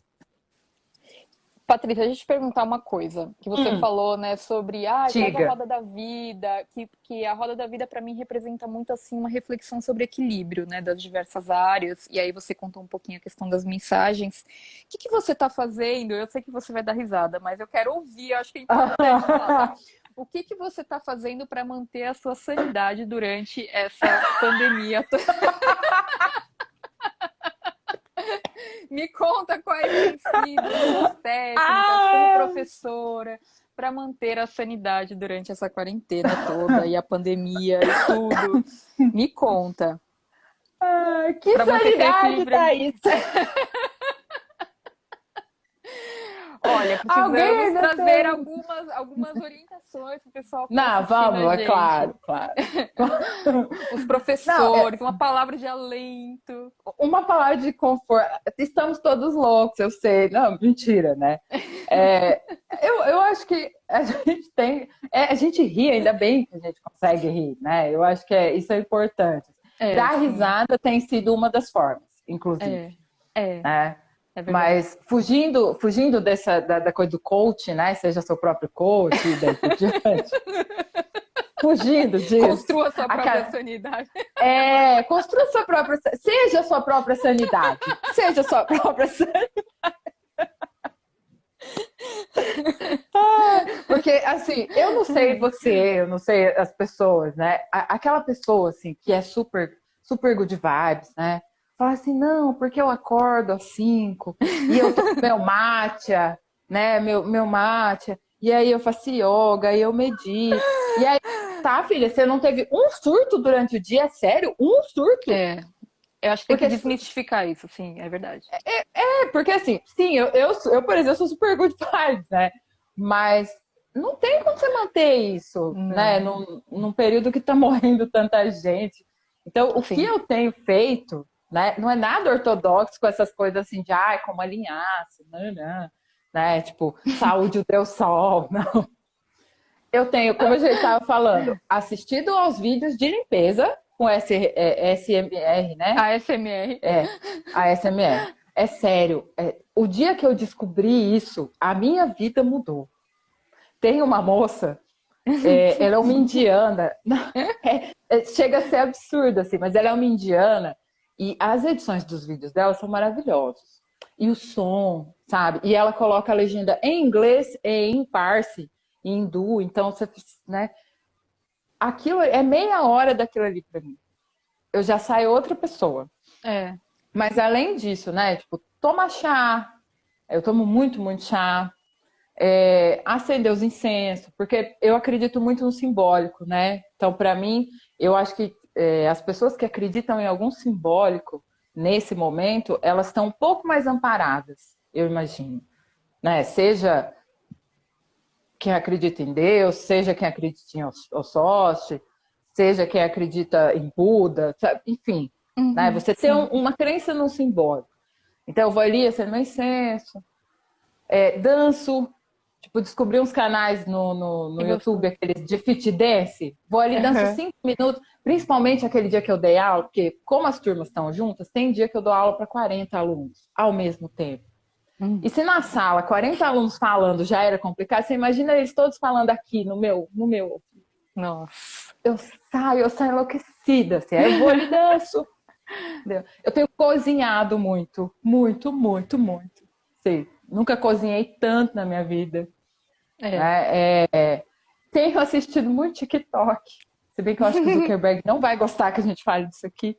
Patrícia, deixa eu te perguntar uma coisa, que você falou, né, sobre, faz a Diga. roda da vida, que a roda da vida para mim representa muito, assim, uma reflexão sobre equilíbrio, né, das diversas áreas, e aí você contou um pouquinho a questão das mensagens. O que você está fazendo? Eu sei que você vai dar risada, mas eu quero ouvir, eu acho que é importante falar, tá? O que você está fazendo para manter a sua sanidade durante essa pandemia? Me conta quais têm sido as suas técnicas como Ah, professora para manter a sanidade durante essa quarentena toda e a pandemia e tudo. Me conta. que Para manter esse sanidade, equilíbrio. Thaís! Olha, Alguém precisamos ainda trazer tem. algumas orientações para o pessoal que está Não, assistindo a vamos, é gente. claro, claro. Os Não, professores, uma palavra de alento. uma palavra de conforto. Estamos todos loucos, eu sei. Não, mentira, né? É, eu acho que a gente tem. A gente ri, ainda bem que a gente consegue rir, né? Eu acho que isso é importante. É, Dar sim. risada tem sido uma das formas, inclusive. É, é, Né? é verdade. Mas fugindo da coisa do coach, né? Seja seu próprio coach e daí por diante. Fugindo disso. Construa sua própria sanidade. Construa sua própria. Seja a sua própria sanidade. Seja a sua própria sanidade. Porque, assim, eu não sei você, eu não sei as pessoas, né? Aquela pessoa, assim, que é super, super good vibes, né? Fala assim, não, porque eu acordo às 5 e eu tomo meu matcha, né? Meu matcha. E aí eu faço yoga, e eu medito. E aí, tá, filha, você não teve um surto durante o dia? Sério? Um surto? É, eu acho que tem que Porque desmistificar isso, sim, é verdade. porque assim, sim, por exemplo, sou super good vibes, né? Mas não tem como você manter isso, né? Não, Num período que tá morrendo tanta gente. Então, o que sim. eu tenho feito, né? Não é nada ortodoxo com essas coisas assim de, como alinhar-se, né? Tipo, saúde o Deus Sol, não. Eu tenho, como a gente estava falando, assistido aos vídeos de limpeza com SMR, né? ASMR. A SMR. É sério. O dia que eu descobri isso, a minha vida mudou. Tem uma moça, ela é uma indiana. Chega a ser absurdo, assim, mas ela é uma indiana e as edições dos vídeos dela são maravilhosos. E o som, sabe? E ela coloca a legenda em inglês e em parsi, em hindu. Então, você, né? Aquilo é meia hora daquilo ali para mim. Eu já saio outra pessoa. É, Mas além disso, né? Tipo, toma chá. Eu tomo muito, muito chá. Acender os incensos, porque eu acredito muito no simbólico, né? Então, para mim, eu acho que as pessoas que acreditam em algum simbólico nesse momento, elas estão um pouco mais amparadas, eu imagino, né? Seja quem acredita em Deus, seja quem acredita em Ossoste, seja quem acredita em Buda, sabe? Enfim, né? Você tem sim. uma crença no simbólico. Então, eu vou ali acender meu incenso, danço. Tipo, descobri uns canais no Que YouTube, gostoso. aqueles de fit dance. Vou ali, danço Aham. 5 minutos. Principalmente aquele dia que eu dei aula, porque como as turmas estão juntas, tem dia que eu dou aula para 40 alunos ao mesmo tempo. E se na sala 40 alunos falando já era complicado, você imagina eles todos falando aqui no meu. Nossa. Eu saio enlouquecida. Assim. Aí eu vou ali e danço. Entendeu? Eu tenho cozinhado muito, muito, muito, muito. Sim, nunca cozinhei tanto na minha vida. É. Né? Tenho assistido muito TikTok. Se bem que eu acho que o Zuckerberg não vai gostar que a gente fale disso aqui.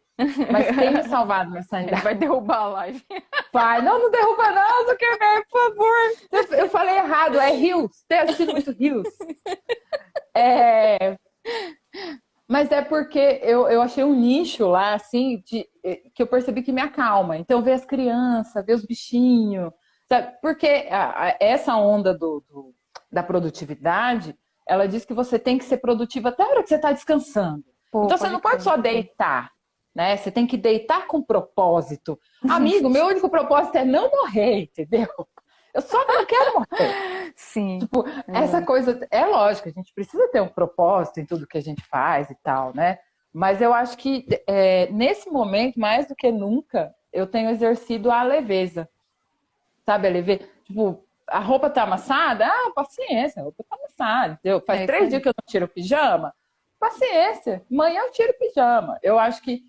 Mas tem me salvado minha Ele sanidade. vai derrubar a live. Pai, não derruba não, Zuckerberg, por favor. Eu falei errado, é Reels. Tenho assistido muito Reels. Mas é porque eu achei um nicho lá, assim, que eu percebi que me acalma. Então, ver as crianças, ver os bichinhos, sabe? Porque essa onda da produtividade, ela diz que você tem que ser produtiva até a hora que você está descansando. Pô, Então, você pode não pode crer. só deitar, né? Você tem que deitar com propósito. Amigo, meu único propósito é não morrer, entendeu? Eu só não quero morrer. Sim. Tipo, essa coisa, é lógico, a gente precisa ter um propósito em tudo que a gente faz e tal, né? Mas eu acho que nesse momento, mais do que nunca, eu tenho exercido a leveza. Sabe, a leveza? Tipo, a roupa tá amassada? Ah, paciência, a roupa tá amassada. Entendeu? Faz 3 dias que eu não tiro o pijama? Paciência, amanhã eu tiro o pijama. Eu acho que,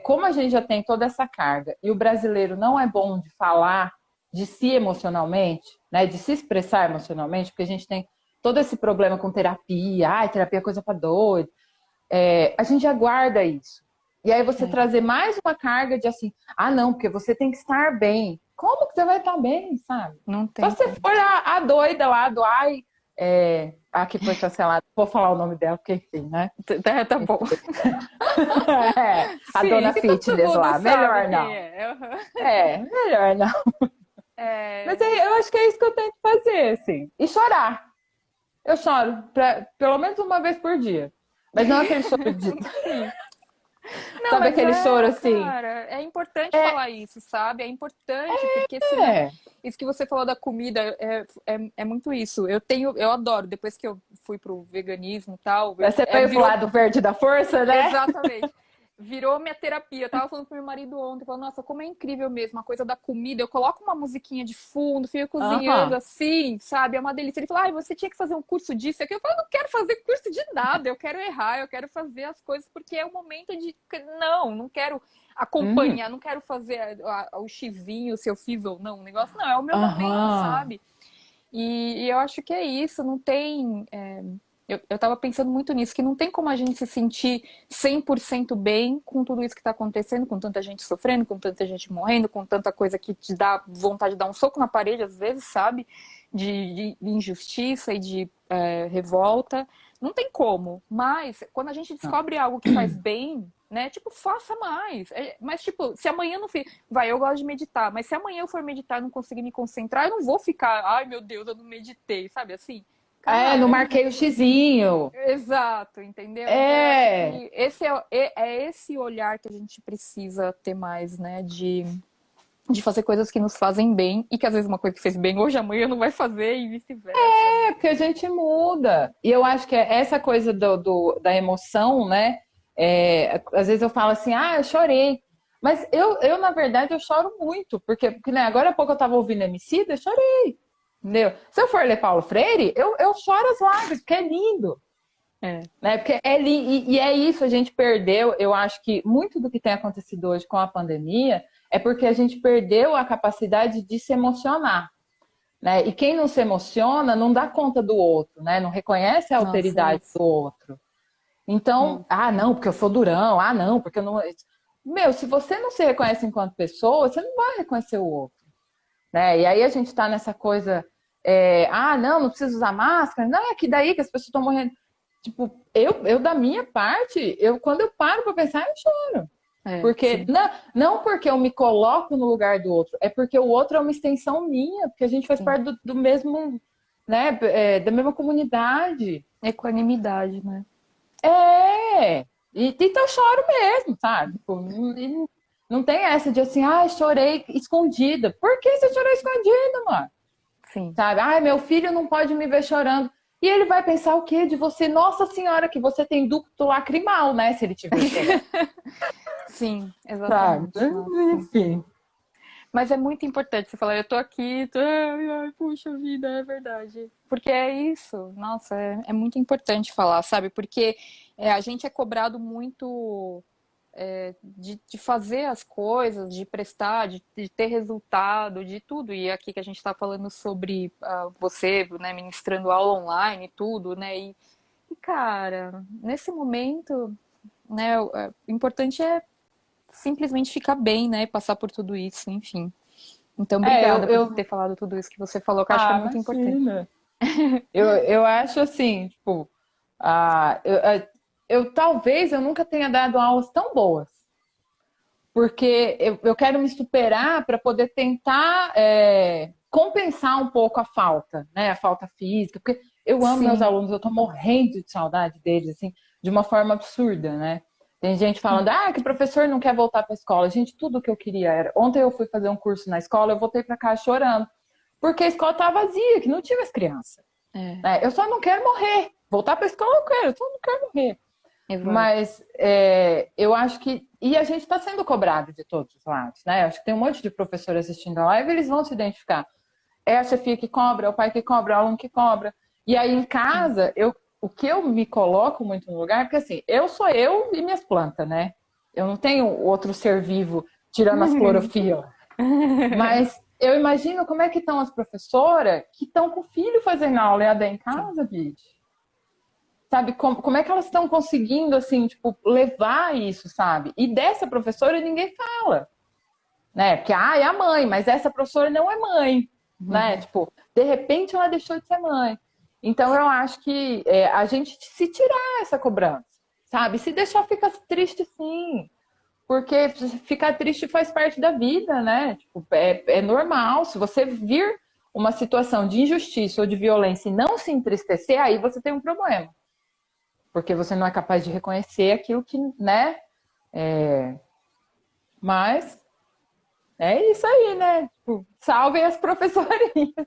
como a gente já tem toda essa carga e o brasileiro não é bom de falar de si emocionalmente, né, de se expressar emocionalmente, porque a gente tem todo esse problema com terapia, terapia é coisa pra doido, a gente já guarda isso. E aí você trazer mais uma carga de assim, não, porque você tem que estar bem. Como que você vai estar bem, sabe? Não tem. Se você for a doida lá do a que foi cancelada, vou falar o nome dela, porque enfim, né? Tá bom. A Sim, dona Fitness lá, melhor não. Melhor não. Mas eu acho que é isso que eu tento fazer, assim. E chorar. Eu choro, pelo menos uma vez por dia. Mas não aquele choro de... Não, sabe aquele choro assim? Cara, é importante falar isso, sabe? É importante, porque senão, isso que você falou da comida é muito isso. Eu adoro, depois que eu fui pro veganismo e tal. Você veio pro lado verde da força, né? Exatamente. Virou minha terapia. Eu tava falando pro meu marido ontem, falando, nossa, como é incrível mesmo a coisa da comida. Eu coloco uma musiquinha de fundo, fico cozinhando assim, sabe? É uma delícia. Ele falou, você tinha que fazer um curso disso. Aqui eu falo, não quero fazer curso de nada. Eu quero errar, eu quero fazer as coisas porque é o momento de... Não quero acompanhar, não quero fazer o xizinho, se eu fiz ou não. O negócio não, é o meu momento, sabe? E eu acho que é isso, não tem... Eu tava pensando muito nisso, que não tem como a gente se sentir 100% bem com tudo isso que tá acontecendo, com tanta gente sofrendo, com tanta gente morrendo, com tanta coisa que te dá vontade de dar um soco na parede, às vezes, sabe? De injustiça e de revolta. Não tem como. Mas, quando a gente descobre algo que faz bem, né? Tipo, faça mais. Mas, tipo, se amanhã não fiz... eu gosto de meditar, mas se amanhã eu for meditar e não conseguir me concentrar, eu não vou ficar, ai, meu Deus, eu não meditei, sabe assim? Cara, não marquei o xizinho. Exato, entendeu? Então, é esse olhar que a gente precisa ter mais, né? De fazer coisas que nos fazem bem e que às vezes uma coisa que fez bem hoje, amanhã não vai fazer e vice-versa. Porque a gente muda. E eu acho que essa coisa da emoção, né? Às vezes eu falo assim, eu chorei. Mas eu, na verdade, eu choro muito. Porque né, agora há pouco eu tava ouvindo Emicida, eu chorei. Entendeu? Se eu for ler Paulo Freire, eu choro as lágrimas, porque é lindo. Né? Porque e é isso, a gente perdeu. Eu acho que muito do que tem acontecido hoje com a pandemia é porque a gente perdeu a capacidade de se emocionar. Né? E quem não se emociona não dá conta do outro, né? Não reconhece a alteridade do outro. Então, não, porque eu sou durão, não, porque eu não. Meu, se você não se reconhece enquanto pessoa, você não vai reconhecer o outro. Né? E aí a gente tá nessa coisa, não precisa usar máscara, não, é que daí que as pessoas estão morrendo. Tipo, eu da minha parte, quando eu paro pra pensar, eu choro. Porque, não porque eu me coloco no lugar do outro, é porque o outro é uma extensão minha, porque a gente faz parte do mesmo, né, da mesma comunidade. Equanimidade, né? Então eu choro mesmo, sabe? Tipo, não tem essa de assim, chorei escondida. Por que você chorou escondida, mano? Sim. Sabe? Meu filho não pode me ver chorando. E ele vai pensar o quê de você? Nossa Senhora, que você tem ducto lacrimal, né? Se ele te ver chorando. Sim, exatamente. Enfim. Mas é muito importante você falar, eu tô aqui, puxa vida, é verdade. Porque é isso, nossa, é muito importante falar, sabe? Porque a gente é cobrado muito de fazer as coisas, de prestar, de ter resultado, de tudo. E aqui que a gente está falando sobre você, né, ministrando aula online e tudo, né? E, cara, nesse momento, né, o importante é simplesmente ficar bem, né? Passar por tudo isso, enfim. Então, obrigada por ter falado tudo isso que você falou, que eu acho que é muito importante. Eu acho assim, tipo, talvez eu nunca tenha dado aulas tão boas. Porque eu quero me superar para poder tentar compensar um pouco a falta, né? A falta física. Porque eu amo meus alunos, eu tô morrendo de saudade deles, assim, de uma forma absurda, né? Tem gente falando, que o professor não quer voltar para a escola. Gente, tudo que eu queria era. Ontem eu fui fazer um curso na escola, eu voltei para casa chorando. Porque a escola estava vazia, que não tinha as crianças. Eu só não quero morrer. Voltar para a escola eu quero, eu só não quero morrer. Exato. Mas eu acho que. E a gente está sendo cobrado de todos os lados, né? Eu acho que tem um monte de professor assistindo a live, eles vão se identificar. É a chefia que cobra, é o pai que cobra, é o aluno que cobra. E aí em casa, o que eu me coloco muito no lugar, porque assim, eu sou eu e minhas plantas, né? Eu não tenho outro ser vivo tirando as clorofilas. Mas eu imagino como é que estão as professoras que estão com o filho fazendo aula EAD em casa, bicho. Sabe, como é que elas estão conseguindo, assim, tipo, levar isso, sabe? E dessa professora ninguém fala, né? Porque, é a mãe, mas essa professora não é mãe, né? Tipo, de repente ela deixou de ser mãe. Então eu acho que a gente se tirar essa cobrança, sabe? Se deixar ficar triste, sim. Porque ficar triste faz parte da vida, né? Tipo, é normal. Se você vir uma situação de injustiça ou de violência e não se entristecer, aí você tem um problema. Porque você não é capaz de reconhecer aquilo que, né? Mas é isso aí, né? Tipo, salvem as professorinhas.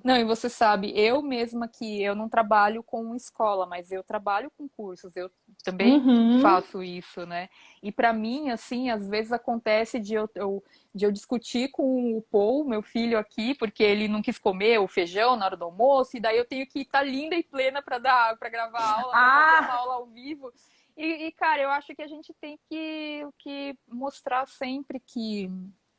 Não, e você sabe, eu mesma que eu não trabalho com escola, mas eu trabalho com cursos, eu também Uhum. faço isso, né? E para mim, assim, às vezes acontece de eu discutir com o Paul, meu filho aqui, porque ele não quis comer o feijão na hora do almoço, e daí eu tenho que estar linda e plena para gravar a aula, para fazer uma aula ao vivo. Cara, eu acho que a gente tem que mostrar sempre que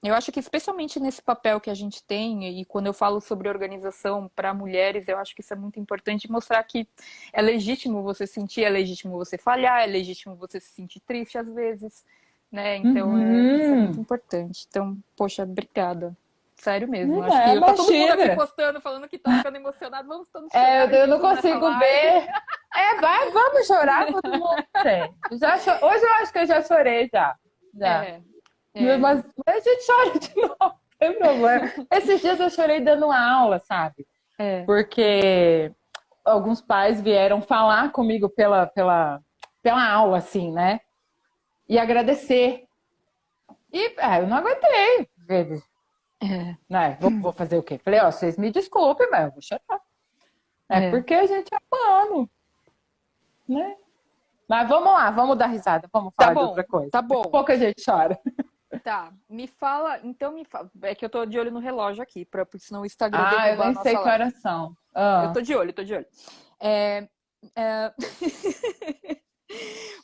eu acho que especialmente nesse papel que a gente tem, e quando eu falo sobre organização para mulheres, eu acho que isso é muito importante mostrar que é legítimo você sentir, é legítimo você falhar, é legítimo você se sentir triste às vezes, né? Então isso é muito importante. Então, poxa, obrigada. Sério mesmo. Acho que tá todo mundo aqui Imagina. postando, falando que tá ficando emocionado. Vamos todos chorar Eu não juntos nessa consigo live. ver. Vamos chorar todo mundo. Hoje eu acho que eu já chorei já. Mas a gente chora de novo, não tem problema. Esses dias eu chorei dando aula, sabe? Porque alguns pais vieram falar comigo pela aula, assim, né? E agradecer. E eu não aguentei. Né? Vou fazer o quê? Falei, vocês me desculpem, mas eu vou chorar. Porque a gente é humano, né? Mas vamos lá, vamos dar risada, vamos falar de outra coisa. Tá bom. Daqui a pouco a gente chora. Tá, me fala. É que eu tô de olho no relógio aqui, porque senão o Instagram derrubar eu nem a nossa sei que live. horas são. Eu tô de olho.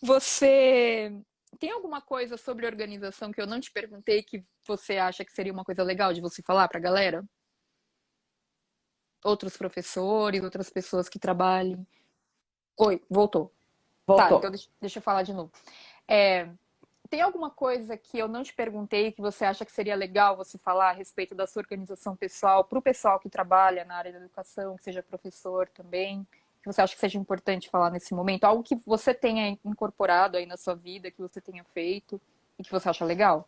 Você tem alguma coisa sobre organização que eu não te perguntei que você acha que seria uma coisa legal de você falar pra galera? Outros professores, outras pessoas que trabalhem. Oi, voltou. Tá, então deixa eu falar de novo. Tem alguma coisa que eu não te perguntei que você acha que seria legal você falar a respeito da sua organização pessoal, para o pessoal que trabalha na área da educação, que seja professor também, que você acha que seja importante falar nesse momento? Algo que você tenha incorporado aí na sua vida, que você tenha feito e que você acha legal?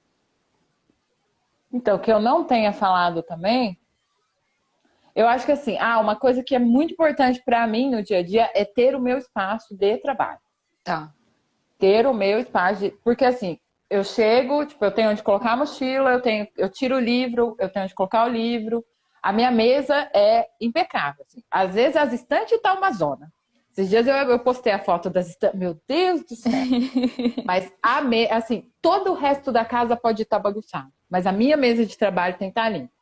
Então, que eu não tenha falado também, eu acho que assim, uma coisa que é muito importante para mim no dia a dia é ter o meu espaço de trabalho. Tá. Ter o meu espaço, porque assim, eu chego, tipo, eu tenho onde colocar a mochila, eu tiro o livro, eu tenho onde colocar o livro. A minha mesa é impecável. Assim. Às vezes as estantes tá uma zona. Esses dias eu postei a foto das estantes. Meu Deus do céu! Mas assim, todo o resto da casa pode estar bagunçado. Mas a minha mesa de trabalho tem que estar limpa.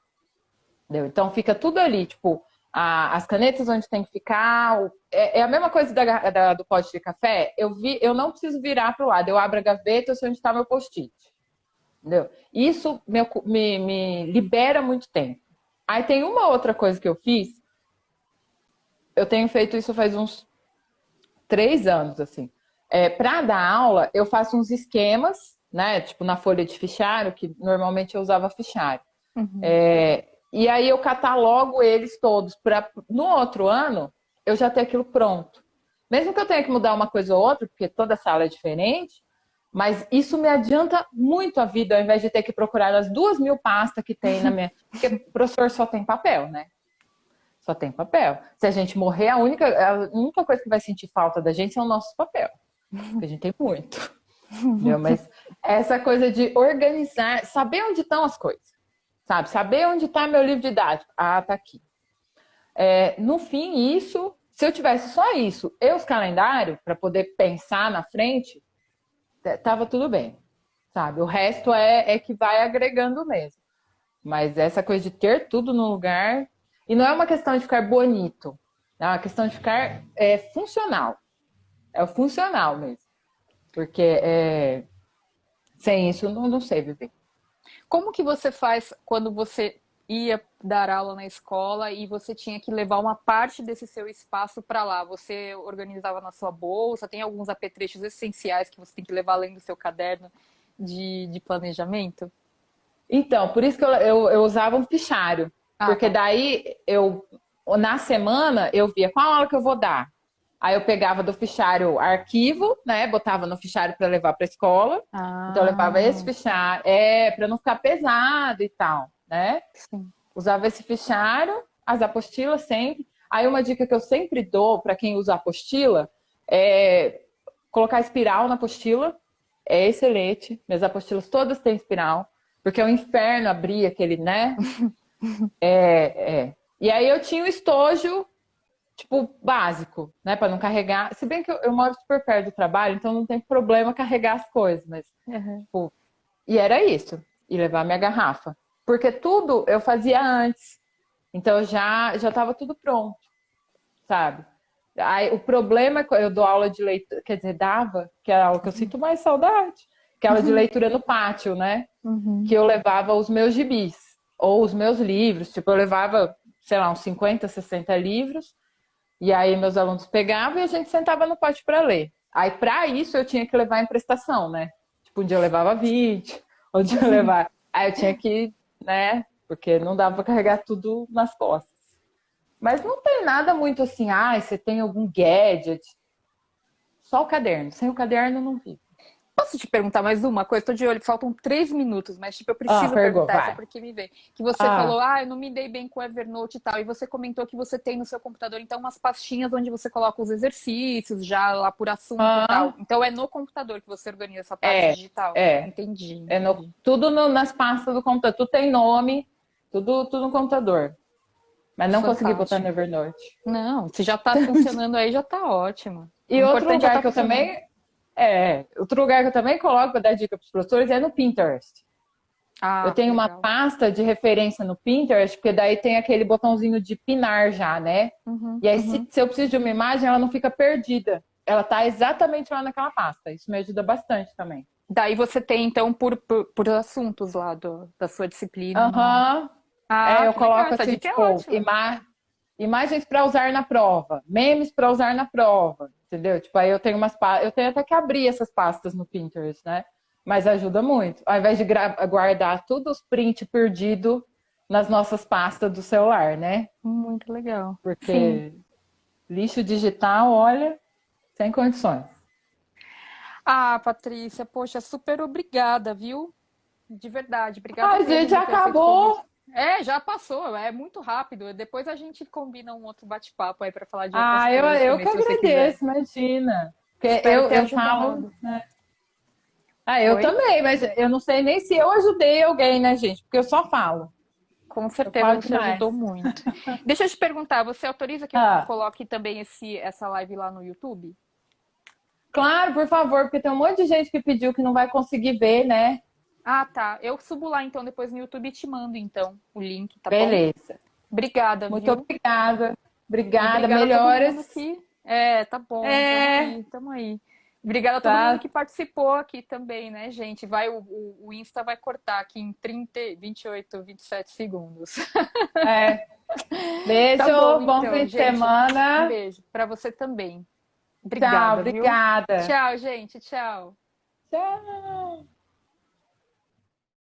Entendeu? Então fica tudo ali, tipo, as canetas onde tem que ficar. É a mesma coisa do pote de café. Eu não preciso virar para o lado. Eu abro a gaveta, eu sei onde está meu post-it. Entendeu? Isso me libera muito tempo. Aí tem uma outra coisa que eu fiz. Eu tenho feito isso faz uns 3 anos, assim. Para dar aula, eu faço uns esquemas, né? Tipo, na folha de fichário, que normalmente eu usava fichário. Uhum. E aí eu catalogo eles todos para no outro ano eu já ter aquilo pronto. Mesmo que eu tenha que mudar uma coisa ou outra, porque toda sala é diferente, mas isso me adianta muito a vida, ao invés de ter que procurar as 2.000 pastas que tem na minha... Porque o professor só tem papel, né? Só tem papel. Se a gente morrer, a única coisa que vai sentir falta da gente é o nosso papel. porque a gente tem muito. Entendeu? Mas essa coisa de organizar, saber onde estão as coisas, sabe? Saber onde está meu livro didático. Ah, tá aqui. No fim, isso, se eu tivesse só isso e os calendários, para poder pensar na frente, tava tudo bem, sabe? O resto é que vai agregando mesmo. Mas essa coisa de ter tudo no lugar, e não é uma questão de ficar bonito, é uma questão de ficar funcional. É o funcional mesmo. Porque sem isso eu não sei viver. Como que você faz quando você ia dar aula na escola e você tinha que levar uma parte desse seu espaço para lá? Você organizava na sua bolsa? Tem alguns apetrechos essenciais que você tem que levar além do seu caderno de planejamento? Então, por isso que eu usava um fichário. Porque Tá. daí na semana, eu via qual aula que eu vou dar. Aí eu pegava do fichário arquivo, né? Botava no fichário para levar para a escola. Então eu levava esse fichário, para não ficar pesado e tal, né? Sim. Usava esse fichário, as apostilas sempre. Aí uma dica que eu sempre dou para quem usa apostila é colocar espiral na apostila. É excelente. Minhas apostilas todas têm espiral, porque é um inferno abrir aquele, né? E aí eu tinha o estojo, tipo, básico, né? Para não carregar. Se bem que eu moro super perto do trabalho, então não tem problema carregar as coisas, mas tipo, e era isso, e levar minha garrafa. Porque tudo eu fazia antes. Então já estava tudo pronto, sabe? Aí, o problema é que eu dou aula de leitura, quer dizer, dava, que é a aula que eu sinto mais saudade, que é a aula de leitura no pátio, né? Que eu levava os meus gibis, ou os meus livros, tipo, eu levava, sei lá, uns 50, 60 livros, e aí meus alunos pegavam e a gente sentava no pátio para ler. Aí, para isso, eu tinha que levar em prestação, né? Tipo, um dia eu levava 20, outro dia eu levava. Aí eu tinha que, né? Porque não dava para carregar tudo nas costas. Mas não tem nada muito assim, você tem algum gadget. Só o caderno. Sem o caderno, não vivo. Posso te perguntar mais uma coisa? Tô de olho, faltam 3 minutos, mas tipo, eu preciso Pergunta, perguntar essa vai. porque me vem. Que você falou, eu não me dei bem com o Evernote e tal, e você comentou que você tem no seu computador, então, umas pastinhas onde você coloca os exercícios, já lá por assunto e tal. Então, é no computador que você organiza essa parte digital. Entendi. Tudo nas pastas do computador. Tudo tem nome, tudo no computador. Mas não consegui botar no Evernote. Não, se já tá funcionando aí, já tá ótimo. E outro lugar que eu também... outro lugar que eu também coloco para dar dica para os professores é no Pinterest. Eu tenho uma pasta de referência no Pinterest, porque daí tem aquele botãozinho de pinar já, né? E aí, se eu preciso de uma imagem, ela não fica perdida. Ela tá exatamente lá naquela pasta. Isso me ajuda bastante também. Daí você tem, então, por assuntos lá da sua disciplina. Eu coloco assim, tipo, imagens para usar na prova, memes para usar na prova, entendeu? Tipo, aí eu tenho eu tenho até que abrir essas pastas no Pinterest, né? Mas ajuda muito. Ao invés de guardar tudo os prints perdidos nas nossas pastas do celular, né? Muito legal. Porque lixo digital, olha, sem condições. Patrícia, poxa, super obrigada, viu? De verdade, obrigada. A gente já acabou. Já passou, é muito rápido. Depois a gente combina um outro bate-papo aí para falar de outras coisas. Eu que agradeço, imagina. Porque eu falo. Né? Eu também, mas eu não sei nem se eu ajudei alguém, né, gente? Porque eu só falo. Com certeza você ajudou muito. Deixa eu te perguntar, você autoriza que eu coloque também essa live lá no YouTube? Claro, por favor, porque tem um monte de gente que pediu que não vai conseguir ver, né? Tá. Eu subo lá, então, depois no YouTube e te mando, então, o link, tá bom? Beleza. Obrigada, muito obrigada. Obrigada, melhoras. Tá bom. Tamo aí. Obrigada a todo mundo que participou aqui também, né, gente? O Insta vai cortar aqui em 30, 28, 27 segundos. Beijo, tá bom fim de semana. Um beijo para você também. Obrigada. Tchau, obrigada. Tchau, gente. Tchau. Tchau.